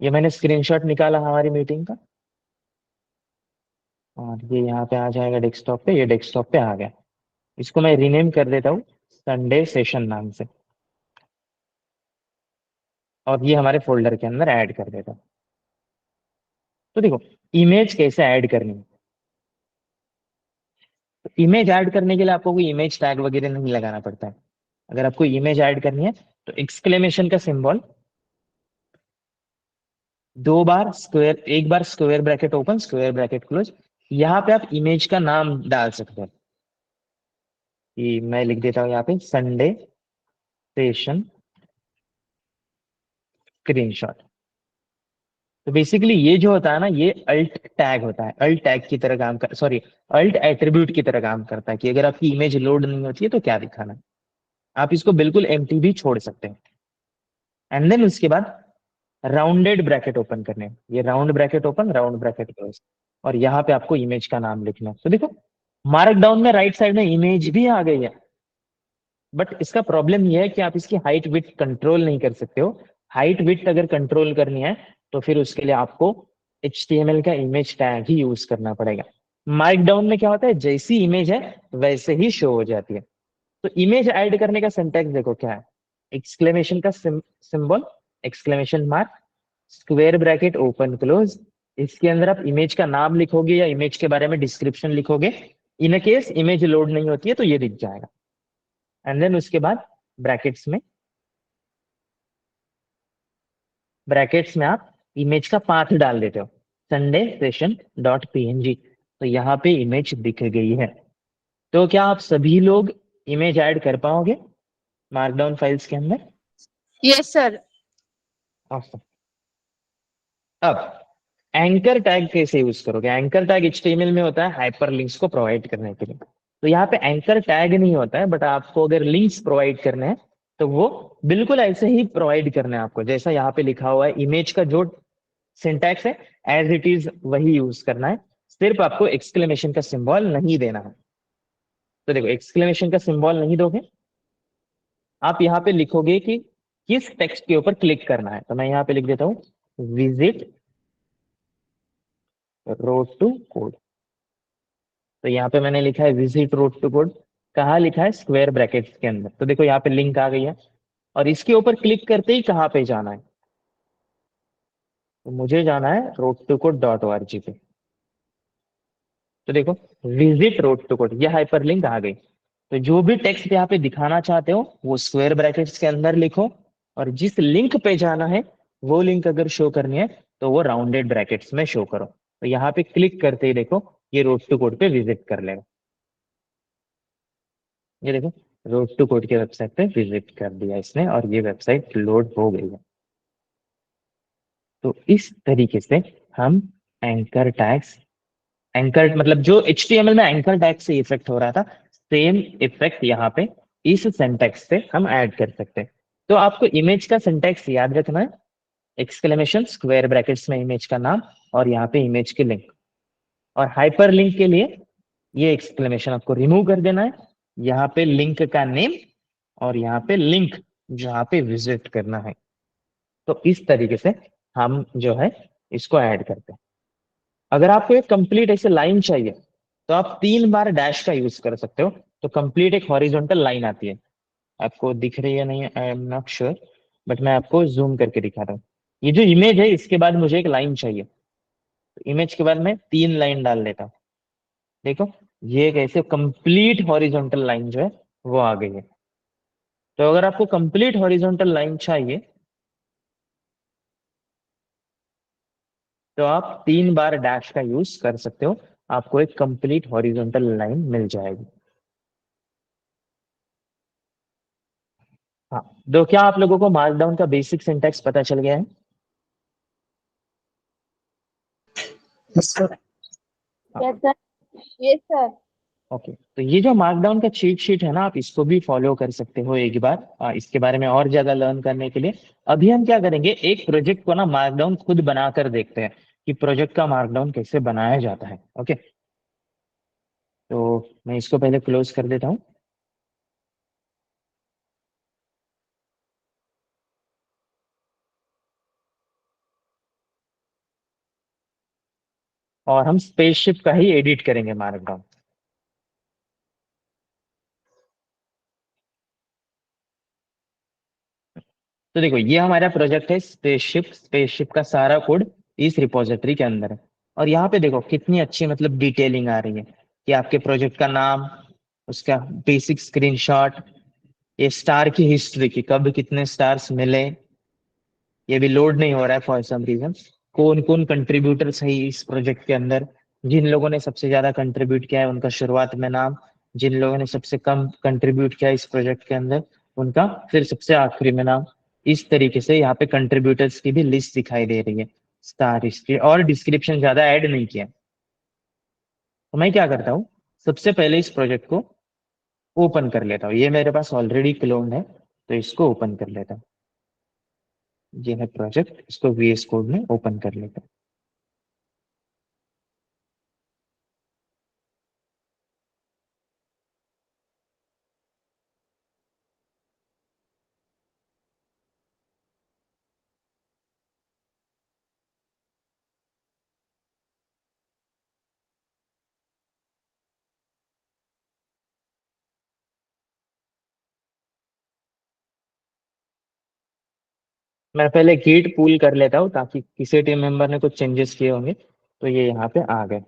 [SPEAKER 1] ये मैंने स्क्रीनशॉट निकाला हमारी मीटिंग का और ये यहाँ पे आ जाएगा डेस्कटॉप पे, ये डेस्कटॉप पे आ गया। इसको मैं रीनेम कर देता हूँ संडे सेशन नाम से और ये हमारे फोल्डर के अंदर ऐड कर देता हूँ। तो देखो इमेज कैसे ऐड करनी है। तो इमेज ऐड करने के लिए आपको कोई इमेज टैग वगैरह नहीं लगाना पड़ता है। अगर आपको इमेज ऐड करनी है तो एक्सक्लेमेशन का सिंबल, 2 बार स्क्वायर, 1 बार square bracket open square bracket close, यहाँ पे आप इमेज का नाम डाल सकते हैं। कि मैं लिख देता हूँ यहाँ पे संडे सेशन स्क्रीनशॉट। तो बेसिकली ये जो होता है ना, ये अल्ट टैग होता है, अल्ट टैग की तरह काम कर, सॉरी अल्ट एट्रीब्यूट की तरह काम करता है कि अगर आपकी इमेज लोड नहीं होती है तो क्या दिखाना है। आप इसको बिल्कुल एम्प्टी भी छोड़ सकते हैं। एंड देन उसके बाद राउंडेड ब्रैकेट ओपन करने हैं। ये round bracket open round bracket close और यहाँ पे आपको इमेज का नाम लिखना है। तो देखो मार्कडाउन में राइट साइड में इमेज भी आ गई है, बट इसका प्रॉब्लम ये है कि आप इसकी हाइट विड्थ कंट्रोल नहीं कर सकते हो। हाइट विड्थ अगर कंट्रोल करनी है तो फिर उसके लिए आपको HTML का इमेज टैग ही यूज करना पड़ेगा। मार्कडाउन में क्या होता है, जैसी इमेज है वैसे ही शो हो जाती है। तो इमेज ऐड करने का सिंटैक्स देखो क्या है, एक्सक्लेमेशन का symbol, exclamation mark, square bracket open close, इसके अंदर आप इमेज का नाम लिखोगे या इमेज के बारे में डिस्क्रिप्शन लिखोगे। इन केस इमेज लोड नहीं होती है तो ये दिख जाएगा। एंड देन उसके बाद ब्रैकेट्स में आप इमेज का पाथ डाल देते हो, संडे सेशन डॉट png। तो यहाँ पे इमेज दिख गई है। तो क्या आप सभी लोग इमेज ऐड कर पाओगे मार्कडाउन फाइल्स के अंदर?
[SPEAKER 3] Yes, sir.
[SPEAKER 1] Awesome. अब एंकर टैग कैसे यूज करोगे। एंकर टैग HTML में होता है हाइपर लिंक्स को प्रोवाइड करने के लिए। तो यहाँ पे एंकर टैग नहीं होता है, बट आपको अगर लिंक्स प्रोवाइड करने हैं तो वो बिल्कुल ऐसे ही प्रोवाइड करने हैं आपको, जैसा यहाँ पे लिखा हुआ है। इमेज का जो सिंटैक्स है एज इट इज वही यूज करना है, सिर्फ आपको एक्सक्लेमेशन का सिंबल नहीं देना है। तो देखो एक्सक्लेमेशन का सिंबल नहीं दोगे, आप यहाँ पे लिखोगे कि किस टेक्स्ट के ऊपर क्लिक करना है। तो मैं यहाँ पे लिख देता हूँ विजिट रोड टू कोड। तो यहाँ पे मैंने लिखा है विजिट रोड टू कोड, कहाँ लिखा है, स्क्वायर ब्रैकेट्स के अंदर। तो देखो यहाँ पे लिंक आ गई है और इसके ऊपर क्लिक करते ही कहाँ पे जाना है, तो मुझे जाना है रोड टू कोड .org पे। तो देखो विजिट रोड टू कोड, ये हाइपर लिंक आ गई। तो जो भी टेक्स्ट यहाँ पे दिखाना चाहते हो वो स्क्वायर ब्रैकेट्स के अंदर लिखो, और जिस लिंक पे जाना है वो लिंक अगर शो करनी है तो वो राउंडेड ब्रैकेट्स में शो करो। तो यहाँ पे क्लिक करते ही देखो ये रोड टू कोड पे विजिट कर लेगा। ये देखो रोड टू कोड के वेबसाइट पे विजिट कर दिया इसने और ये वेबसाइट लोड हो गई है। तो इस तरीके से हम एंकर टैग्स, एंकर मतलब जो HTML में एंकर टैग से इफेक्ट हो रहा था, सेम इफेक्ट यहाँ पे इस सिंटैक्स से हम ऐड कर सकते हैं। तो आपको इमेज का सिंटैक्स याद रखना है, एक्सक्लेमेशन स्क्वायर ब्रैकेट्स में इमेज का नाम और यहाँ पे इमेज के लिंक, और हाइपर लिंक के लिए ये एक्सक्लेमेशन आपको रिमूव कर देना है, यहाँ पे लिंक का नेम और यहाँ पे लिंक जहाँ पे विजिट करना है। तो इस तरीके से हम जो है इसको ऐड करते हैं। अगर आपको एक कंप्लीट ऐसे लाइन चाहिए तो आप 3 बार डैश का यूज कर सकते हो, तो कंप्लीट एक हॉरिजॉन्टल लाइन आती है, आपको दिख रही है नहीं, I am not sure, but मैं आपको जूम करके दिखाता हूँ। ये जो इमेज है इसके बाद मुझे एक लाइन चाहिए, तो इमेज के बाद मैं 3 लाइन डाल लेता हूँ। देखो ये एक ऐसे कंप्लीट हॉरिजॉन्टल लाइन जो है वो आ गई है। तो अगर आपको कंप्लीट हॉरिजॉन्टल लाइन चाहिए तो आप 3 बार डैश का यूज कर सकते हो, आपको एक कंप्लीट हॉरिजॉन्टल लाइन मिल जाएगी। हाँ, तो क्या आप लोगों को मार्कडाउन का बेसिक सिंटैक्स पता चल गया है?
[SPEAKER 4] Yes, sir.
[SPEAKER 1] हाँ,
[SPEAKER 3] Yes, sir. Yes, sir.
[SPEAKER 1] Okay. तो ये जो मार्कडाउन का चीट शीट है ना, आप इसको भी फॉलो कर सकते हो एक बार, इसके बारे में और ज्यादा लर्न करने के लिए। अभी हम क्या करेंगे, एक प्रोजेक्ट को ना मार्कडाउन खुद बनाकर देखते हैं कि प्रोजेक्ट का मार्कडाउन कैसे बनाया जाता है। ओके, तो मैं इसको पहले क्लोज कर देता हूँ। और हम स्पेसशिप का ही एडिट करेंगे मार्कडाउन। तो देखो ये हमारा प्रोजेक्ट है स्पेसशिप, स्पेसशिप का सारा कोड इस रिपोजिटरी के अंदर है। और यहाँ पे देखो कितनी अच्छी मतलब डिटेलिंग आ रही है कि आपके प्रोजेक्ट का नाम, उसका बेसिक स्क्रीनशॉट, ये स्टार की हिस्ट्री की कब कितने स्टार्स मिले, ये भी लोड नहीं हो रहा है फॉर सम रीजन। कौन कौन कंट्रीब्यूटर्स है इस प्रोजेक्ट के अंदर, जिन लोगों ने सबसे ज्यादा कंट्रीब्यूट किया है उनका शुरुआत में नाम, जिन लोगों ने सबसे कम कंट्रीब्यूट किया इस प्रोजेक्ट के अंदर उनका फिर सबसे आखिरी में नाम। इस तरीके से यहाँ पे कंट्रीब्यूटर्स की भी लिस्ट दिखाई दे रही है, स्टार हिस्ट्री, और डिस्क्रिप्शन ज्यादा ऐड नहीं किया। तो मैं क्या करता हूँ, सबसे पहले इस प्रोजेक्ट को ओपन कर लेता हूँ, ये मेरे पास ऑलरेडी क्लोन है तो इसको ओपन कर लेता हूँ। ये है प्रोजेक्ट, इसको VS कोड में ओपन कर लेता हूँ। मैं पहले गिट पुल कर लेता हूँ ताकि किसी टीम मेंबर ने कुछ चेंजेस किए होंगे तो ये यहाँ पे आ गए।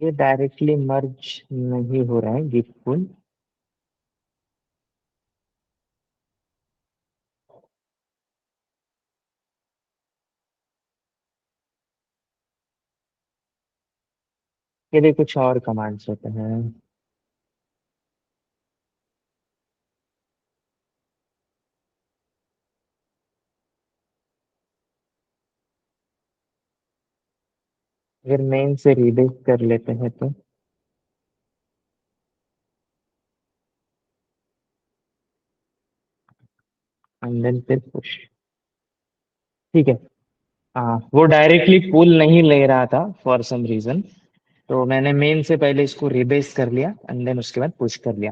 [SPEAKER 1] ये डायरेक्टली मर्ज नहीं हो रहा है गिट पुल। ये लिए कुछ और कमांड्स होते हैं। अगर मेन से रीबेक कर लेते हैं तो एंड देन फिर पुश, ठीक है। हाँ, वो डायरेक्टली पुल नहीं ले रहा था फॉर सम रीजन, तो मैंने मेन से पहले इसको रिबेस कर लिया एंड देन उसके बाद पुश कर लिया।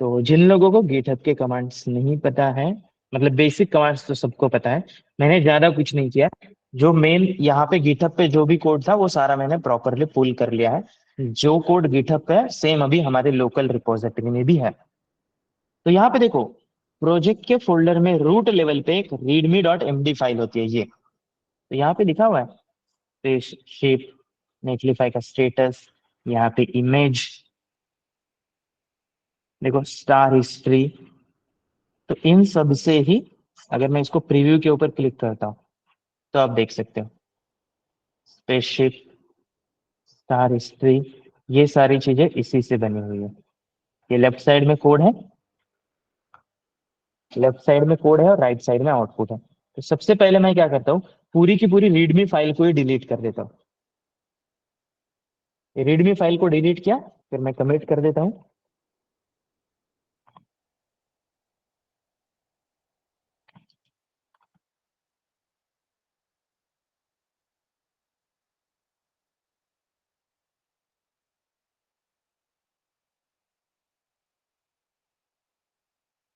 [SPEAKER 1] तो जिन लोगों को गिटहब के कमांड्स नहीं पता है, मतलब बेसिक कमांड्स तो सबको पता है, मैंने ज्यादा कुछ नहीं किया। जो मेन यहाँ पे गिटहब पे जो भी कोड था वो सारा मैंने प्रॉपरली पुल कर लिया है। जो कोड गिटहब पे है सेम अभी हमारे लोकल रिपोजिटरी में भी है। तो यहाँ पे देखो, प्रोजेक्ट के फोल्डर में रूट लेवल पे एक readme.md फाइल होती है ये। तो यहाँ पे लिखा हुआ है शेप, नेटलिफाई का स्टेटस, यहाँ पे इमेज, देखो स्टार हिस्ट्री। तो इन सब से ही अगर मैं इसको प्रीव्यू के ऊपर क्लिक करता हूँ तो आप देख सकते हो स्पेसशिप, स्टार हिस्ट्री, ये सारी चीजें इसी से बनी हुई है। ये लेफ्ट साइड में कोड है, लेफ्ट साइड में कोड है और राइट साइड में आउटपुट है। तो सबसे पहले मैं क्या करता हूँ, पूरी की पूरी रीडमी फाइल को ही डिलीट कर देता हूँ। रीडमी फाइल को डिलीट किया, फिर मैं कमिट कर देता हूँ।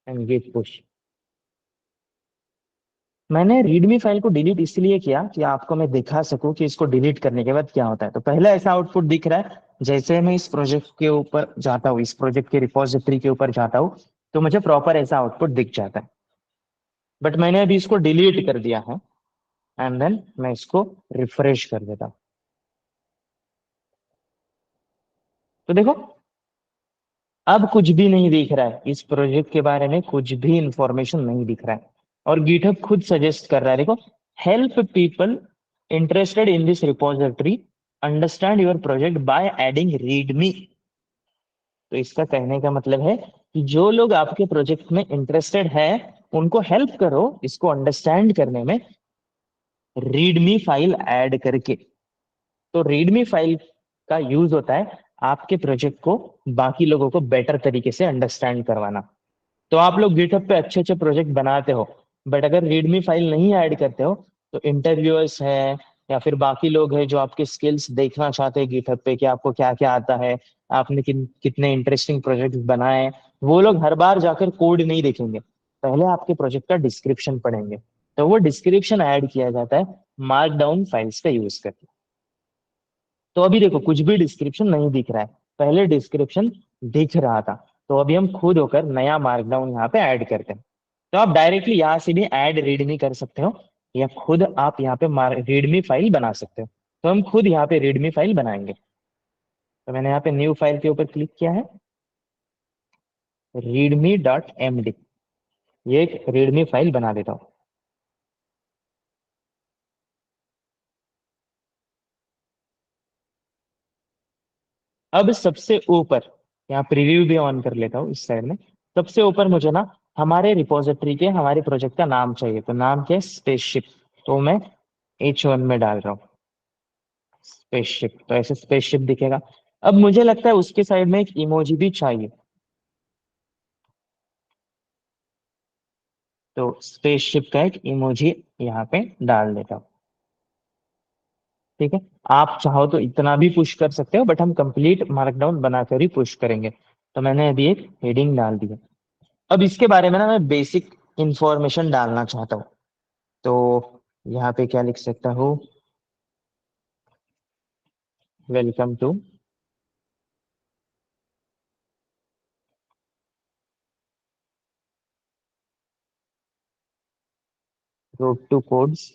[SPEAKER 1] And git push. मैंने रीडमी फाइल को डिलीट इसलिए किया कि आपको मैं दिखा सकूं कि इसको डिलीट करने के बाद क्या होता है। तो पहले ऐसा आउटपुट दिख रहा है, जैसे मैं इस प्रोजेक्ट के ऊपर जाता हूँ, इस प्रोजेक्ट के रिपोजिटरी के ऊपर जाता हूँ, तो मुझे प्रॉपर ऐसा आउटपुट दिख जाता है। बट मैंने अभी इसको डिलीट कर दिया है एंड देन मैं इसको रिफ्रेश कर देता हूँ। तो देखो अब कुछ भी नहीं दिख रहा है, इस प्रोजेक्ट के बारे में कुछ भी इंफॉर्मेशन नहीं दिख रहा है। और गिटहब खुद सजेस्ट कर रहा है, देखो, help people interested in this repository understand your project by adding readme. तो इसका कहने का मतलब है कि जो लोग आपके प्रोजेक्ट में इंटरेस्टेड है उनको हेल्प करो इसको अंडरस्टैंड करने में, रीडमी फाइल ऐड करके। तो रीडमी फाइल का यूज होता है आपके प्रोजेक्ट को बाकी लोगों को बेटर तरीके से अंडरस्टैंड करवाना। तो आप लोग गिटहब पे अच्छे अच्छे प्रोजेक्ट बनाते हो, बट अगर रीडमी फाइल नहीं ऐड करते हो तो इंटरव्यूअर्स है या फिर बाकी लोग हैं जो आपके स्किल्स देखना चाहते हैं गिटहब पे कि आपको क्या क्या आता है, आपने कितने इंटरेस्टिंग प्रोजेक्ट बनाए हैं, वो लोग हर बार जाकर कोड नहीं देखेंगे, पहले आपके प्रोजेक्ट का डिस्क्रिप्शन पढ़ेंगे। तो वो डिस्क्रिप्शन ऐड किया जाता है मार्कडाउन फाइल्स का यूज करके। तो अभी देखो कुछ भी डिस्क्रिप्शन नहीं दिख रहा है, पहले डिस्क्रिप्शन दिख रहा था। तो अभी हम खुद होकर नया मार्कडाउन यहाँ पे ऐड करते हैं। तो आप डायरेक्टली यहाँ से भी ऐड रीडमी कर सकते हो या खुद आप यहाँ पे रीडमी फाइल बना सकते हो। तो हम खुद यहाँ पे रीडमी फाइल बनाएंगे। तो मैंने यहाँ पे न्यू फाइल के ऊपर क्लिक किया है, readme.md, ये एक रीडमी फाइल बना देता हूँ। अब सबसे ऊपर, यहाँ प्रीव्यू भी ऑन कर लेता हूँ इस साइड में, सबसे ऊपर मुझे ना हमारे रिपोजिटरी के हमारे प्रोजेक्ट का नाम चाहिए। तो नाम क्या है, स्पेसशिप। तो मैं H1 में डाल रहा हूँ स्पेसशिप, तो ऐसे स्पेसशिप दिखेगा। अब मुझे लगता है उसके साइड में एक इमोजी भी चाहिए, तो स्पेसशिप का एक इमोजी यहाँ पे डाल देता हूँ। ठीक है, आप चाहो तो इतना भी पुश कर सकते हो, बट हम कंप्लीट मार्कडाउन बनाकर ही पुश करेंगे। तो मैंने अभी एक हेडिंग डाल दी है। अब इसके बारे में ना मैं बेसिक इंफॉर्मेशन डालना चाहता हूँ। तो यहाँ पे क्या लिख सकता हूँ, welcome to road to codes.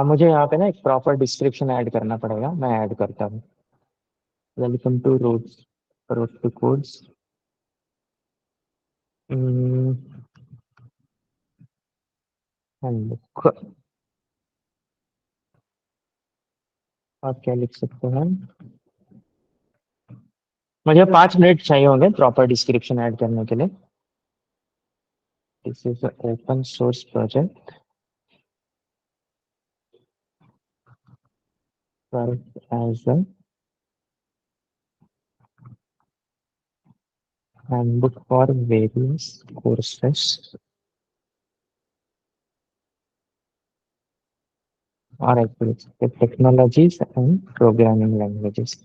[SPEAKER 1] मुझे यहाँ पे ना एक प्रॉपर डिस्क्रिप्शन ऐड करना पड़ेगा, मैं ऐड करता हूँ। Welcome to road to codes. आप क्या लिख सकते हैं, मुझे 5 मिनट चाहिए होंगे प्रॉपर डिस्क्रिप्शन ऐड करने के लिए। This is open source project as a handbook for various courses और actually technologies and programming languages.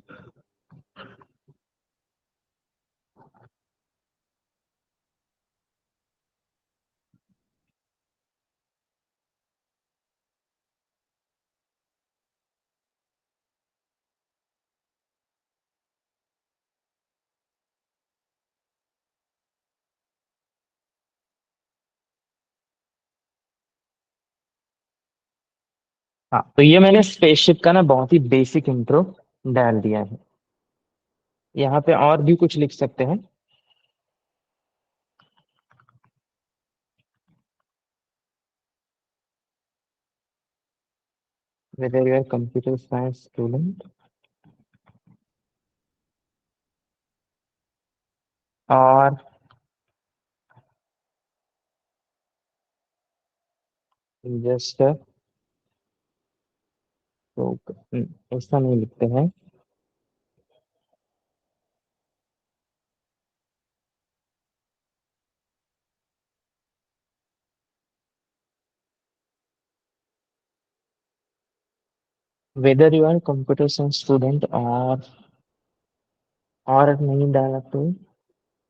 [SPEAKER 1] हाँ, तो ये मैंने स्पेसशिप का ना बहुत ही बेसिक इंट्रो डाल दिया है। यहाँ पे और भी कुछ लिख सकते हैं। whether you are computer science student और जस्ट तो ऐसा नहीं लिखते हैं। whether you are computer science student और नहीं डाला तो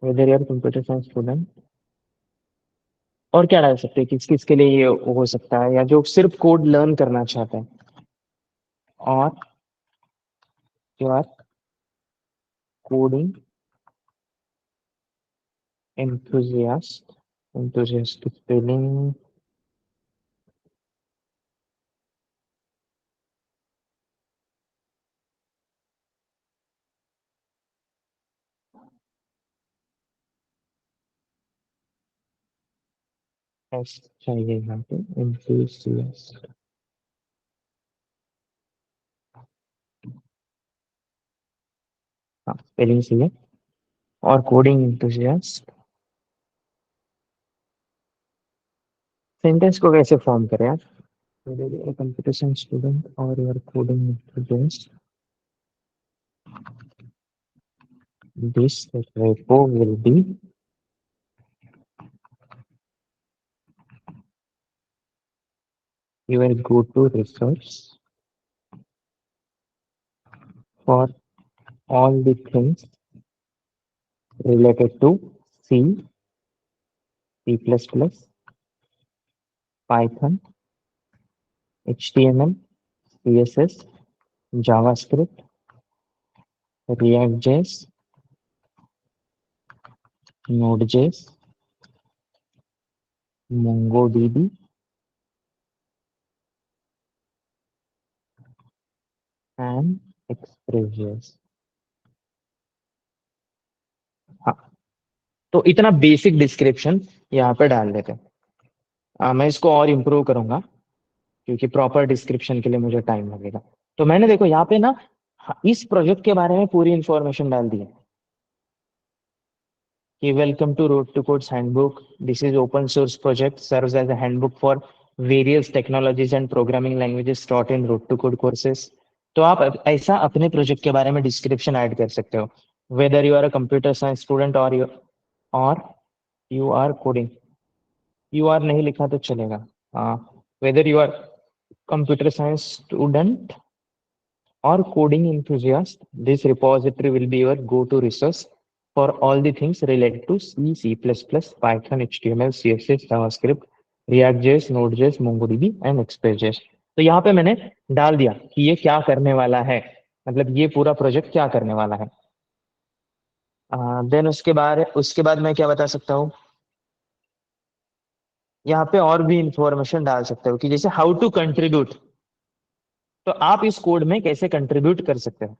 [SPEAKER 1] whether you are computer science student और क्या डाल सकते हैं, किस किस के लिए ये हो सकता है, या जो सिर्फ कोड लर्न करना चाहते हैं, और यू आर कोडिंग enthusiast की स्पेलिंग एस चाहिए यहाँ पे, enthusiast। हाँ, स्पेलिंग सही है। और कोडिंग enthusiast सेंटेंस को कैसे फॉर्म करें यार? whether you are a computer science student or you are coding enthusiast, this repo will be your go-to resource for all the things related to C, C++, Python, HTML, CSS, JavaScript, React.js, Node.js, MongoDB and Express.js। हाँ, तो इतना बेसिक डिस्क्रिप्शन यहाँ पे डाल देते हैं। मैं इसको और इम्प्रूव करूंगा क्योंकि प्रॉपर डिस्क्रिप्शन के लिए मुझे टाइम लगेगा। तो मैंने देखो यहाँ पे ना इस प्रोजेक्ट के बारे में पूरी इंफॉर्मेशन डाल दी है कि welcome to road to codes handbook, this is open source project, serves as a handbook for various technologies and programming languages taught in road to code courses. तो आप ऐसा अपने प्रोजेक्ट के बारे में डिस्क्रिप्शन ऐड कर सकते हो। Whether you are a computer science student और you are coding, you are नहीं लिखा तो चलेगा। Whether you are computer science student or coding enthusiast, this repository will be your go-to resource for all the things related to C, C++, Python, HTML, CSS, JavaScript, React.js, Node.js, MongoDB and Express.js। तो यहाँ पे मैंने डाल दिया कि ये क्या करने वाला है, मतलब ये पूरा प्रोजेक्ट क्या करने वाला है। देन उसके बाद मैं क्या बता सकता हूँ, यहाँ पे और भी इंफॉर्मेशन डाल सकते हो कि जैसे हाउ टू कंट्रीब्यूट, तो आप इस कोड में कैसे कंट्रीब्यूट कर सकते हो,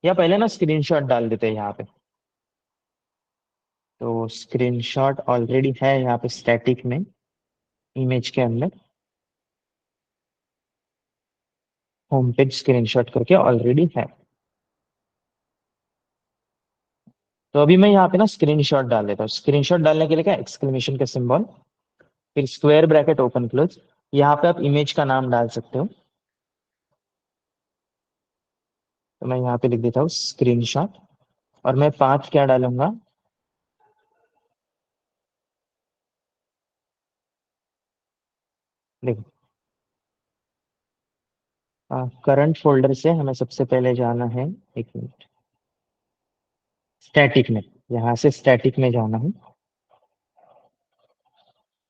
[SPEAKER 1] या पहले ना स्क्रीनशॉट डाल देते हैं यहाँ पे। तो स्क्रीनशॉट ऑलरेडी है यहाँ पे स्टैटिक में, इमेज के अंदर होम पेज स्क्रीनशॉट करके ऑलरेडी है। तो अभी मैं यहाँ पे ना स्क्रीनशॉट डाल देता हूँ। स्क्रीनशॉट डालने के लिए क्या, एक्सक्लेमेशन का सिंबल, फिर स्क्वायर ब्रैकेट ओपन क्लोज, यहाँ पे आप इमेज का नाम डाल सकते हो। तो मैं यहाँ पे लिख देता हूँ स्क्रीनशॉट, और मैं 5 क्या डालूंगा, देखो करंट फोल्डर से हमें सबसे पहले जाना है, एक मिनट, स्टैटिक में। यहाँ से स्टैटिक में जाना है।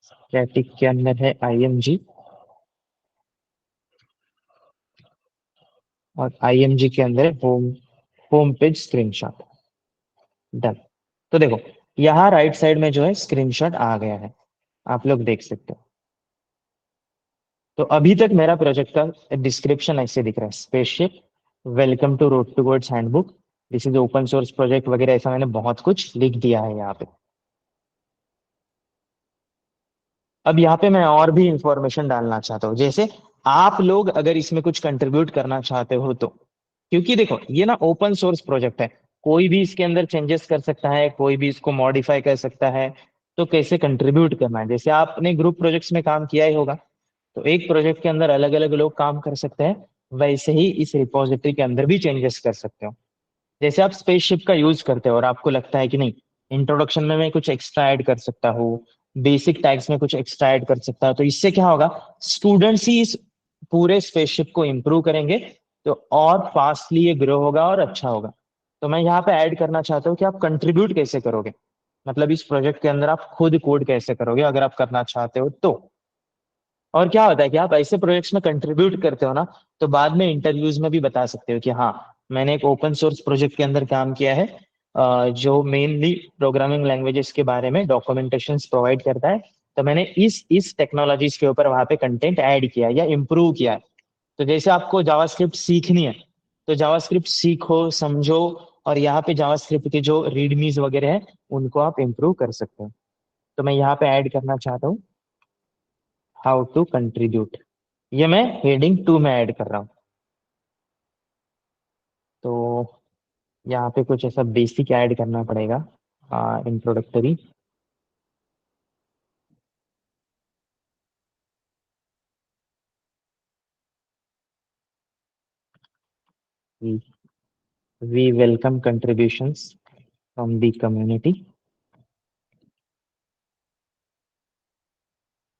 [SPEAKER 1] स्टैटिक के अंदर है IMG, और IMG के अंदर है होम पेज स्क्रीनशॉट। डन। तो देखो यहाँ राइट साइड में जो है स्क्रीनशॉट आ गया है, आप लोग देख सकते हो। तो अभी तक मेरा प्रोजेक्ट का डिस्क्रिप्शन ऐसे दिख रहा है, spaceship, welcome to road towards handbook, this is open source project वगैरह, ऐसा मैंने बहुत कुछ लिख दिया है यहाँ पे। अब यहाँ पे मैं और भी इंफॉर्मेशन डालना चाहता हूँ, जैसे आप लोग अगर इसमें कुछ कंट्रीब्यूट करना चाहते हो तो, क्योंकि देखो ये ना ओपन सोर्स प्रोजेक्ट है, कोई भी इसके अंदर चेंजेस कर सकता है, कोई भी इसको मॉडिफाई कर सकता है। तो कैसे कंट्रीब्यूट करना है, जैसे आपने ग्रुप प्रोजेक्ट्स में काम किया ही होगा, तो एक प्रोजेक्ट के अंदर अलग अलग लोग काम कर सकते हैं, वैसे ही इस रिपोजिटरी के अंदर भी चेंजेस कर सकते हो। जैसे आप स्पेसशिप का यूज करते हो और आपको लगता है कि नहीं, इंट्रोडक्शन में मैं कुछ एक्स्ट्रा ऐड कर सकता हूँ, बेसिक टैग्स में कुछ एक्स्ट्रा ऐड कर सकता हूँ, तो इससे क्या होगा, स्टूडेंट्स ही इस पूरे स्पेसशिप को इम्प्रूव करेंगे, तो और फास्टली ये ग्रो होगा और अच्छा होगा। तो मैं यहाँ पे ऐड करना चाहता हूँ कि आप कंट्रीब्यूट कैसे करोगे, मतलब इस प्रोजेक्ट के अंदर आप खुद कोड कैसे करोगे अगर आप करना चाहते हो तो। और क्या होता है कि आप ऐसे प्रोजेक्ट्स में कंट्रीब्यूट करते हो ना, तो बाद में इंटरव्यूज में भी बता सकते हो कि हाँ, मैंने एक ओपन सोर्स प्रोजेक्ट के अंदर काम किया है, जो मेनली प्रोग्रामिंग लैंग्वेजेस के बारे में डॉक्यूमेंटेशन प्रोवाइड करता है, तो मैंने इस टेक्नोलॉजीज के ऊपर वहां पे कंटेंट ऐड किया या इम्प्रूव किया है। तो जैसे आपको जावास्क्रिप्ट सीखनी है, तो जावास्क्रिप्ट सीखो, समझो, और यहाँ पे जावास्क्रिप्ट के जो रीडमीज वगैरह है उनको आप इम्प्रूव कर सकते हो। तो मैं यहाँ पे ऐड करना चाहता हूँ हाउ टू कंट्रीब्यूट, ये मैं हेडिंग 2 में ऐड कर रहा हूँ। तो यहाँ पे कुछ ऐसा बेसिक ऐड करना पड़ेगा, introductory. We welcome contributions from the community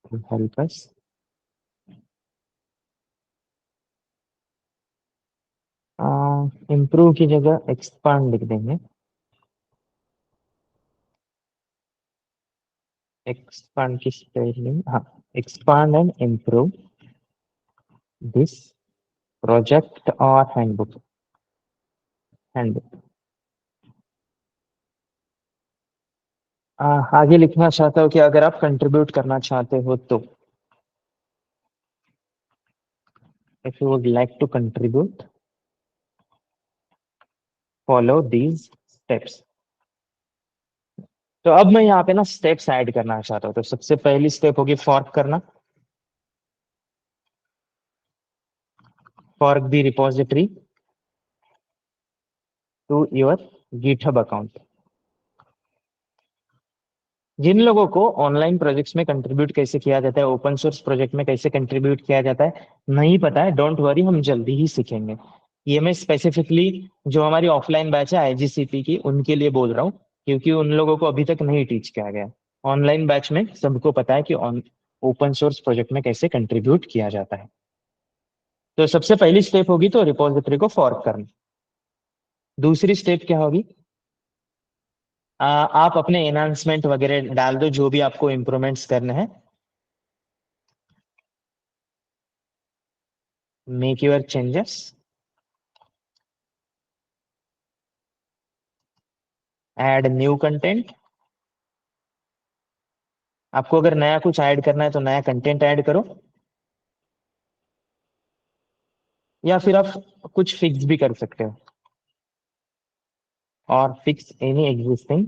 [SPEAKER 1] to help us. Improve की जगह एक्सपांड लिख देंगे, एक्सपांड की स्पेलिंग, हाँ, expand and improve this project और हैंडबुक। आगे लिखना चाहता हूँ कि अगर आप कंट्रीब्यूट करना चाहते हो तो, if you would like to contribute, follow these steps। तो अब मैं यहाँ पे ना स्टेप्स ऐड करना चाहता हूँ। तो सबसे पहली स्टेप होगी फॉर्क करना, fork the repository to your GitHub account. जिन लोगों को ऑनलाइन प्रोजेक्ट्स में कंट्रीब्यूट कैसे किया जाता है, ओपन सोर्स प्रोजेक्ट में कैसे कंट्रीब्यूट किया जाता है नहीं पता है, डोंट वरी, हम जल्दी ही सीखेंगे। ये मैं स्पेसिफिकली जो हमारी ऑफलाइन बैच है IGCP की, उनके लिए बोल रहा हूँ, क्योंकि उन लोगों को अभी तक नहीं टीच किया गया। ऑनलाइन बैच में सबको पता है कि ओपन सोर्स प्रोजेक्ट में कैसे कंट्रीब्यूट किया जाता है। तो सबसे पहली स्टेप होगी तो रिपोजिटरी को फॉर्क करना। दूसरी स्टेप क्या होगी, आप अपने एनहांसमेंट वगैरह डाल दो, जो भी आपको इंप्रूवमेंट्स करने हैं। Make your changes, add new content. आपको अगर नया कुछ ऐड करना है तो नया कंटेंट ऐड करो, या फिर आप कुछ फिक्स भी कर सकते हो, और फिक्स एनी एग्जिस्टिंग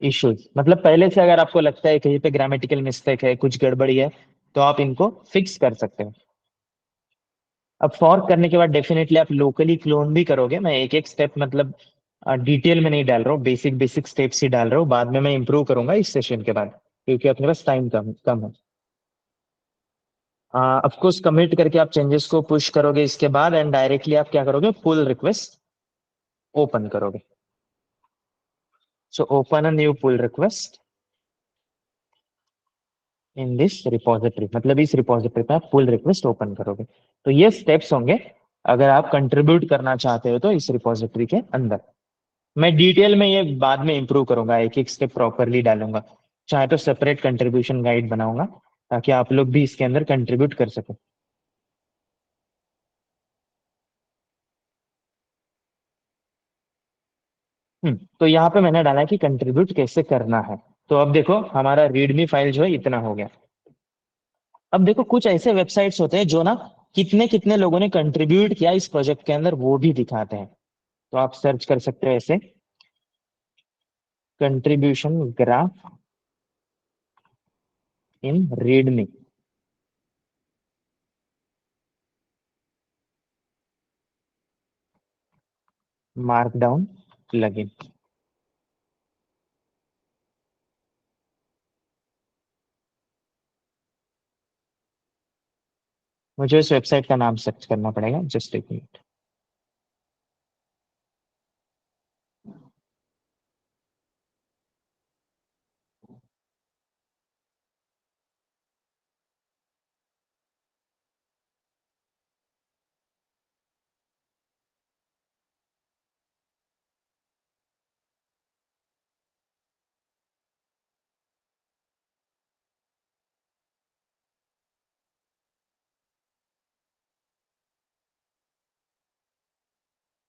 [SPEAKER 1] इश्यूज। मतलब पहले से अगर आपको लगता है कहीं पे ग्रामेटिकल मिस्टेक है, कुछ गड़बड़ी है, तो आप इनको फिक्स कर सकते हो। अब फॉर्क करने के बाद डेफिनेटली आप लोकली क्लोन भी करोगे। मैं एक एक स्टेप मतलब डिटेल में नहीं डाल रहा हूँ, बेसिक बेसिक स्टेप्स ही डाल रहा हूँ, बाद में मैं इंप्रूव करूंगा इस सेशन के बाद, क्योंकि अपने पास टाइम कम कम है। ऑफ कोर्स कमिट करके आप चेंजेस को पुश करोगे इसके बाद, एंड डायरेक्टली आप क्या करोगे, पुल रिक्वेस्ट ओपन करोगे। So open a new pull request, in this repository, मतलब इस रिपोजिटरी पे आप पुल रिक्वेस्ट ओपन करोगे। तो ये स्टेप्स होंगे अगर आप कंट्रीब्यूट करना चाहते हो तो इस रिपोजिटरी के अंदर। मैं डिटेल में ये बाद में इंप्रूव करूंगा, एक एक स्टेप प्रॉपरली डालूंगा, चाहे तो सेपरेट कंट्रीब्यूशन गाइड बनाऊंगा ताकि आप लोग भी इसके अंदर कंट्रीब्यूट कर सको। तो यहाँ पे मैंने डाला कि कंट्रीब्यूट कैसे करना है। तो अब देखो हमारा रीडमी फाइल जो है इतना हो गया। अब देखो कुछ ऐसे वेबसाइट्स होते हैं जो ना कितने कितने लोगों ने कंट्रीब्यूट किया इस प्रोजेक्ट के अंदर वो भी दिखाते हैं। तो आप सर्च कर सकते हो ऐसे, कंट्रीब्यूशन ग्राफ इन रीडमी। Markdown plugin. मुझे इस वेबसाइट का नाम सर्च करना पड़ेगा, जस्ट एक minute.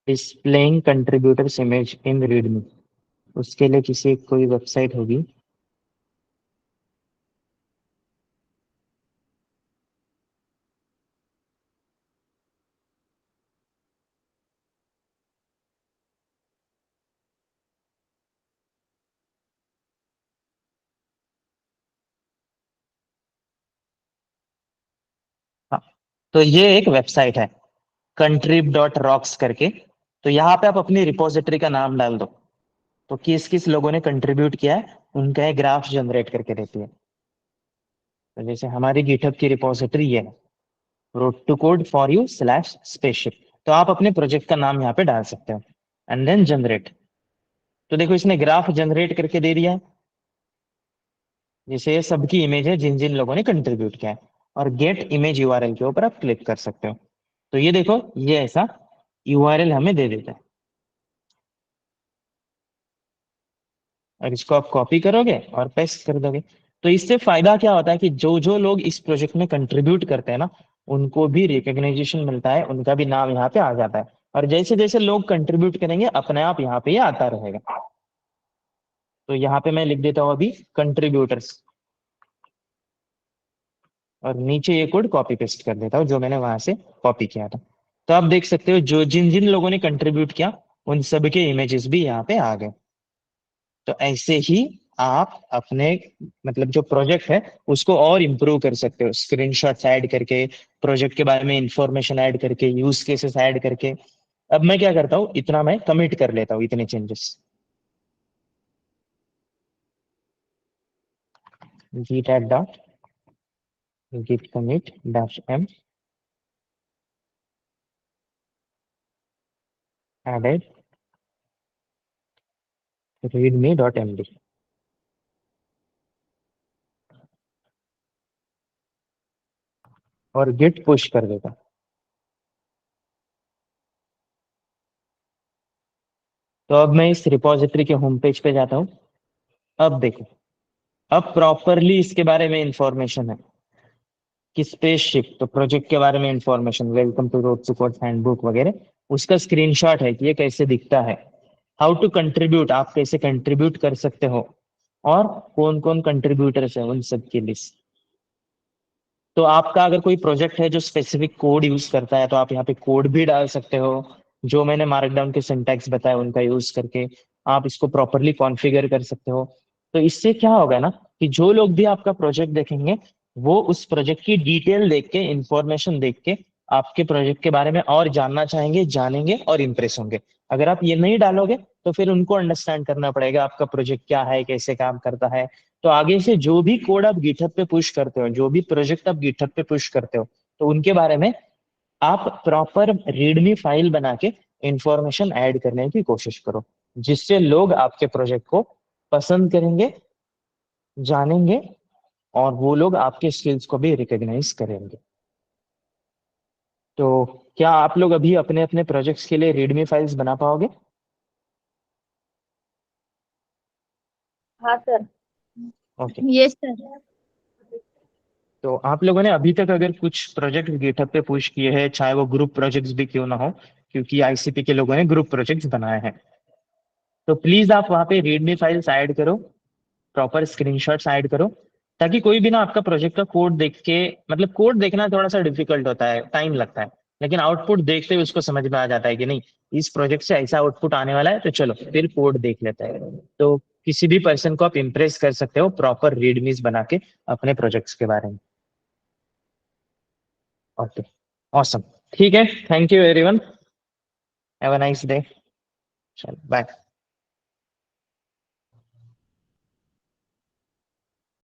[SPEAKER 1] Displaying contributors image in readme, उसके लिए किसी कोई वेबसाइट होगी। हाँ, तो ये एक वेबसाइट है contrib.rocks करके। तो यहाँ पे आप अपनी रिपोजिटरी का नाम डाल दो, तो किस किस लोगों ने कंट्रीब्यूट किया है उनका एक ग्राफ जनरेट करके देती है। तो जैसे हमारी गिटहब की रिपोजिटरी ये है, road to code for you slash spaceship. तो आप अपने प्रोजेक्ट का नाम यहाँ पे डाल सकते हो एंड देन जनरेट। तो देखो इसने ग्राफ जनरेट करके दे दिया है, जैसे ये सबकी इमेज है जिन जिन लोगों ने कंट्रीब्यूट किया है। और गेट इमेज यूआरएल के ऊपर आप क्लिक कर सकते हो। तो ये देखो ये ऐसा यूआरएल हमें दे देता है, और इसको आप कॉपी करोगे और पेस्ट कर दोगे। तो इससे फायदा क्या होता है कि जो जो लोग इस प्रोजेक्ट में कंट्रीब्यूट करते हैं ना उनको भी रिकग्नाइजेशन मिलता है, उनका भी नाम यहाँ पे आ जाता है। और जैसे जैसे लोग कंट्रीब्यूट करेंगे अपने आप यहाँ पे ये आता रहेगा। तो यहाँ पे मैं लिख देता हूँ अभी कंट्रीब्यूटर्स, और नीचे ये कोड कॉपी पेस्ट कर देता हूँ जो मैंने वहां से कॉपी किया था। तो आप देख सकते हो जो जिन जिन लोगों ने कंट्रीब्यूट किया उन सबके इमेजेस भी यहाँ पे आ गए। तो ऐसे ही आप अपने मतलब जो प्रोजेक्ट है उसको और इम्प्रूव कर सकते हो, स्क्रीनशॉट्स ऐड करके, प्रोजेक्ट के बारे में इंफॉर्मेशन ऐड करके, यूज केसेस ऐड करके। अब मैं क्या करता हूँ, इतना मैं कमिट कर लेता हूँ इतने changes. git add dot git commit dash m added readme dot md। और git पुश कर देता। तो अब मैं इस रिपोजिटरी के होम पेज पे जाता हूँ। अब देखो, अब प्रॉपरली इसके बारे में इंफॉर्मेशन है कि स्पेसशिप, तो प्रोजेक्ट के बारे में information, welcome to road to code handbook वगैरह, उसका स्क्रीनशॉट है कि ये कैसे दिखता है। हाउ टू कंट्रीब्यूट, आप कैसे कंट्रीब्यूट कर सकते हो, और कौन कौन कंट्रीब्यूटर्स है उन सब की लिस्ट। तो आपका अगर कोई प्रोजेक्ट है जो स्पेसिफिक कोड यूज करता है तो आप यहाँ पे कोड भी डाल सकते हो। जो मैंने मार्कडाउन के सिंटैक्स बताया उनका यूज करके आप इसको प्रॉपरली कॉन्फ़िगर कर सकते हो। तो इससे क्या होगा ना कि जो लोग भी आपका प्रोजेक्ट देखेंगे वो उस प्रोजेक्ट की डिटेल देख के, इंफॉर्मेशन देख के आपके प्रोजेक्ट के बारे में और जानना चाहेंगे, जानेंगे और इम्प्रेस होंगे। अगर आप ये नहीं डालोगे तो फिर उनको अंडरस्टैंड करना पड़ेगा आपका प्रोजेक्ट क्या है, कैसे काम करता है। तो आगे से जो भी कोड आप गिटहब पे पुश करते हो, जो भी प्रोजेक्ट आप गिटहब पे पुश करते हो, तो उनके बारे में आप प्रॉपर रीडमी फाइल बना के इंफॉर्मेशन ऐड करने की कोशिश करो, जिससे लोग आपके प्रोजेक्ट को पसंद करेंगे, जानेंगे और वो लोग आपके स्किल्स को भी रिकॉग्नाइज करेंगे। तो क्या आप लोग अभी अपने अपने प्रोजेक्ट्स के लिए रीडमी फाइल्स बना पाओगे?
[SPEAKER 3] हाँ सर।
[SPEAKER 1] ओके।
[SPEAKER 3] Yes sir.
[SPEAKER 1] तो आप लोगों ने अभी तक अगर कुछ प्रोजेक्ट गिटहब पे पुश किए हैं, चाहे वो ग्रुप प्रोजेक्ट्स भी क्यों ना हो, क्योंकि आईसीपी के लोगों ने ग्रुप प्रोजेक्ट्स बनाए हैं, तो प्लीज आप वहाँ पे रीडमी फाइल्स ऐड करो, प्रॉपर स्क्रीनशॉट्स ऐड करो, ताकि कोई भी ना आपका प्रोजेक्ट का कोड देख के, मतलब कोड देखना थोड़ा सा डिफिकल्ट होता है, टाइम लगता है, लेकिन आउटपुट देखते हुए उसको समझ में आ जाता है कि नहीं, इस प्रोजेक्ट से ऐसा आउटपुट आने वाला है, तो चलो फिर कोड देख लेते हैं। तो किसी भी पर्सन को आप इम्प्रेस कर सकते हो प्रॉपर रीडमीज बना के अपने प्रोजेक्ट्स के बारे में। ओके, ऑसम, ठीक है, thank you everyone, have a nice day, चलो बाय।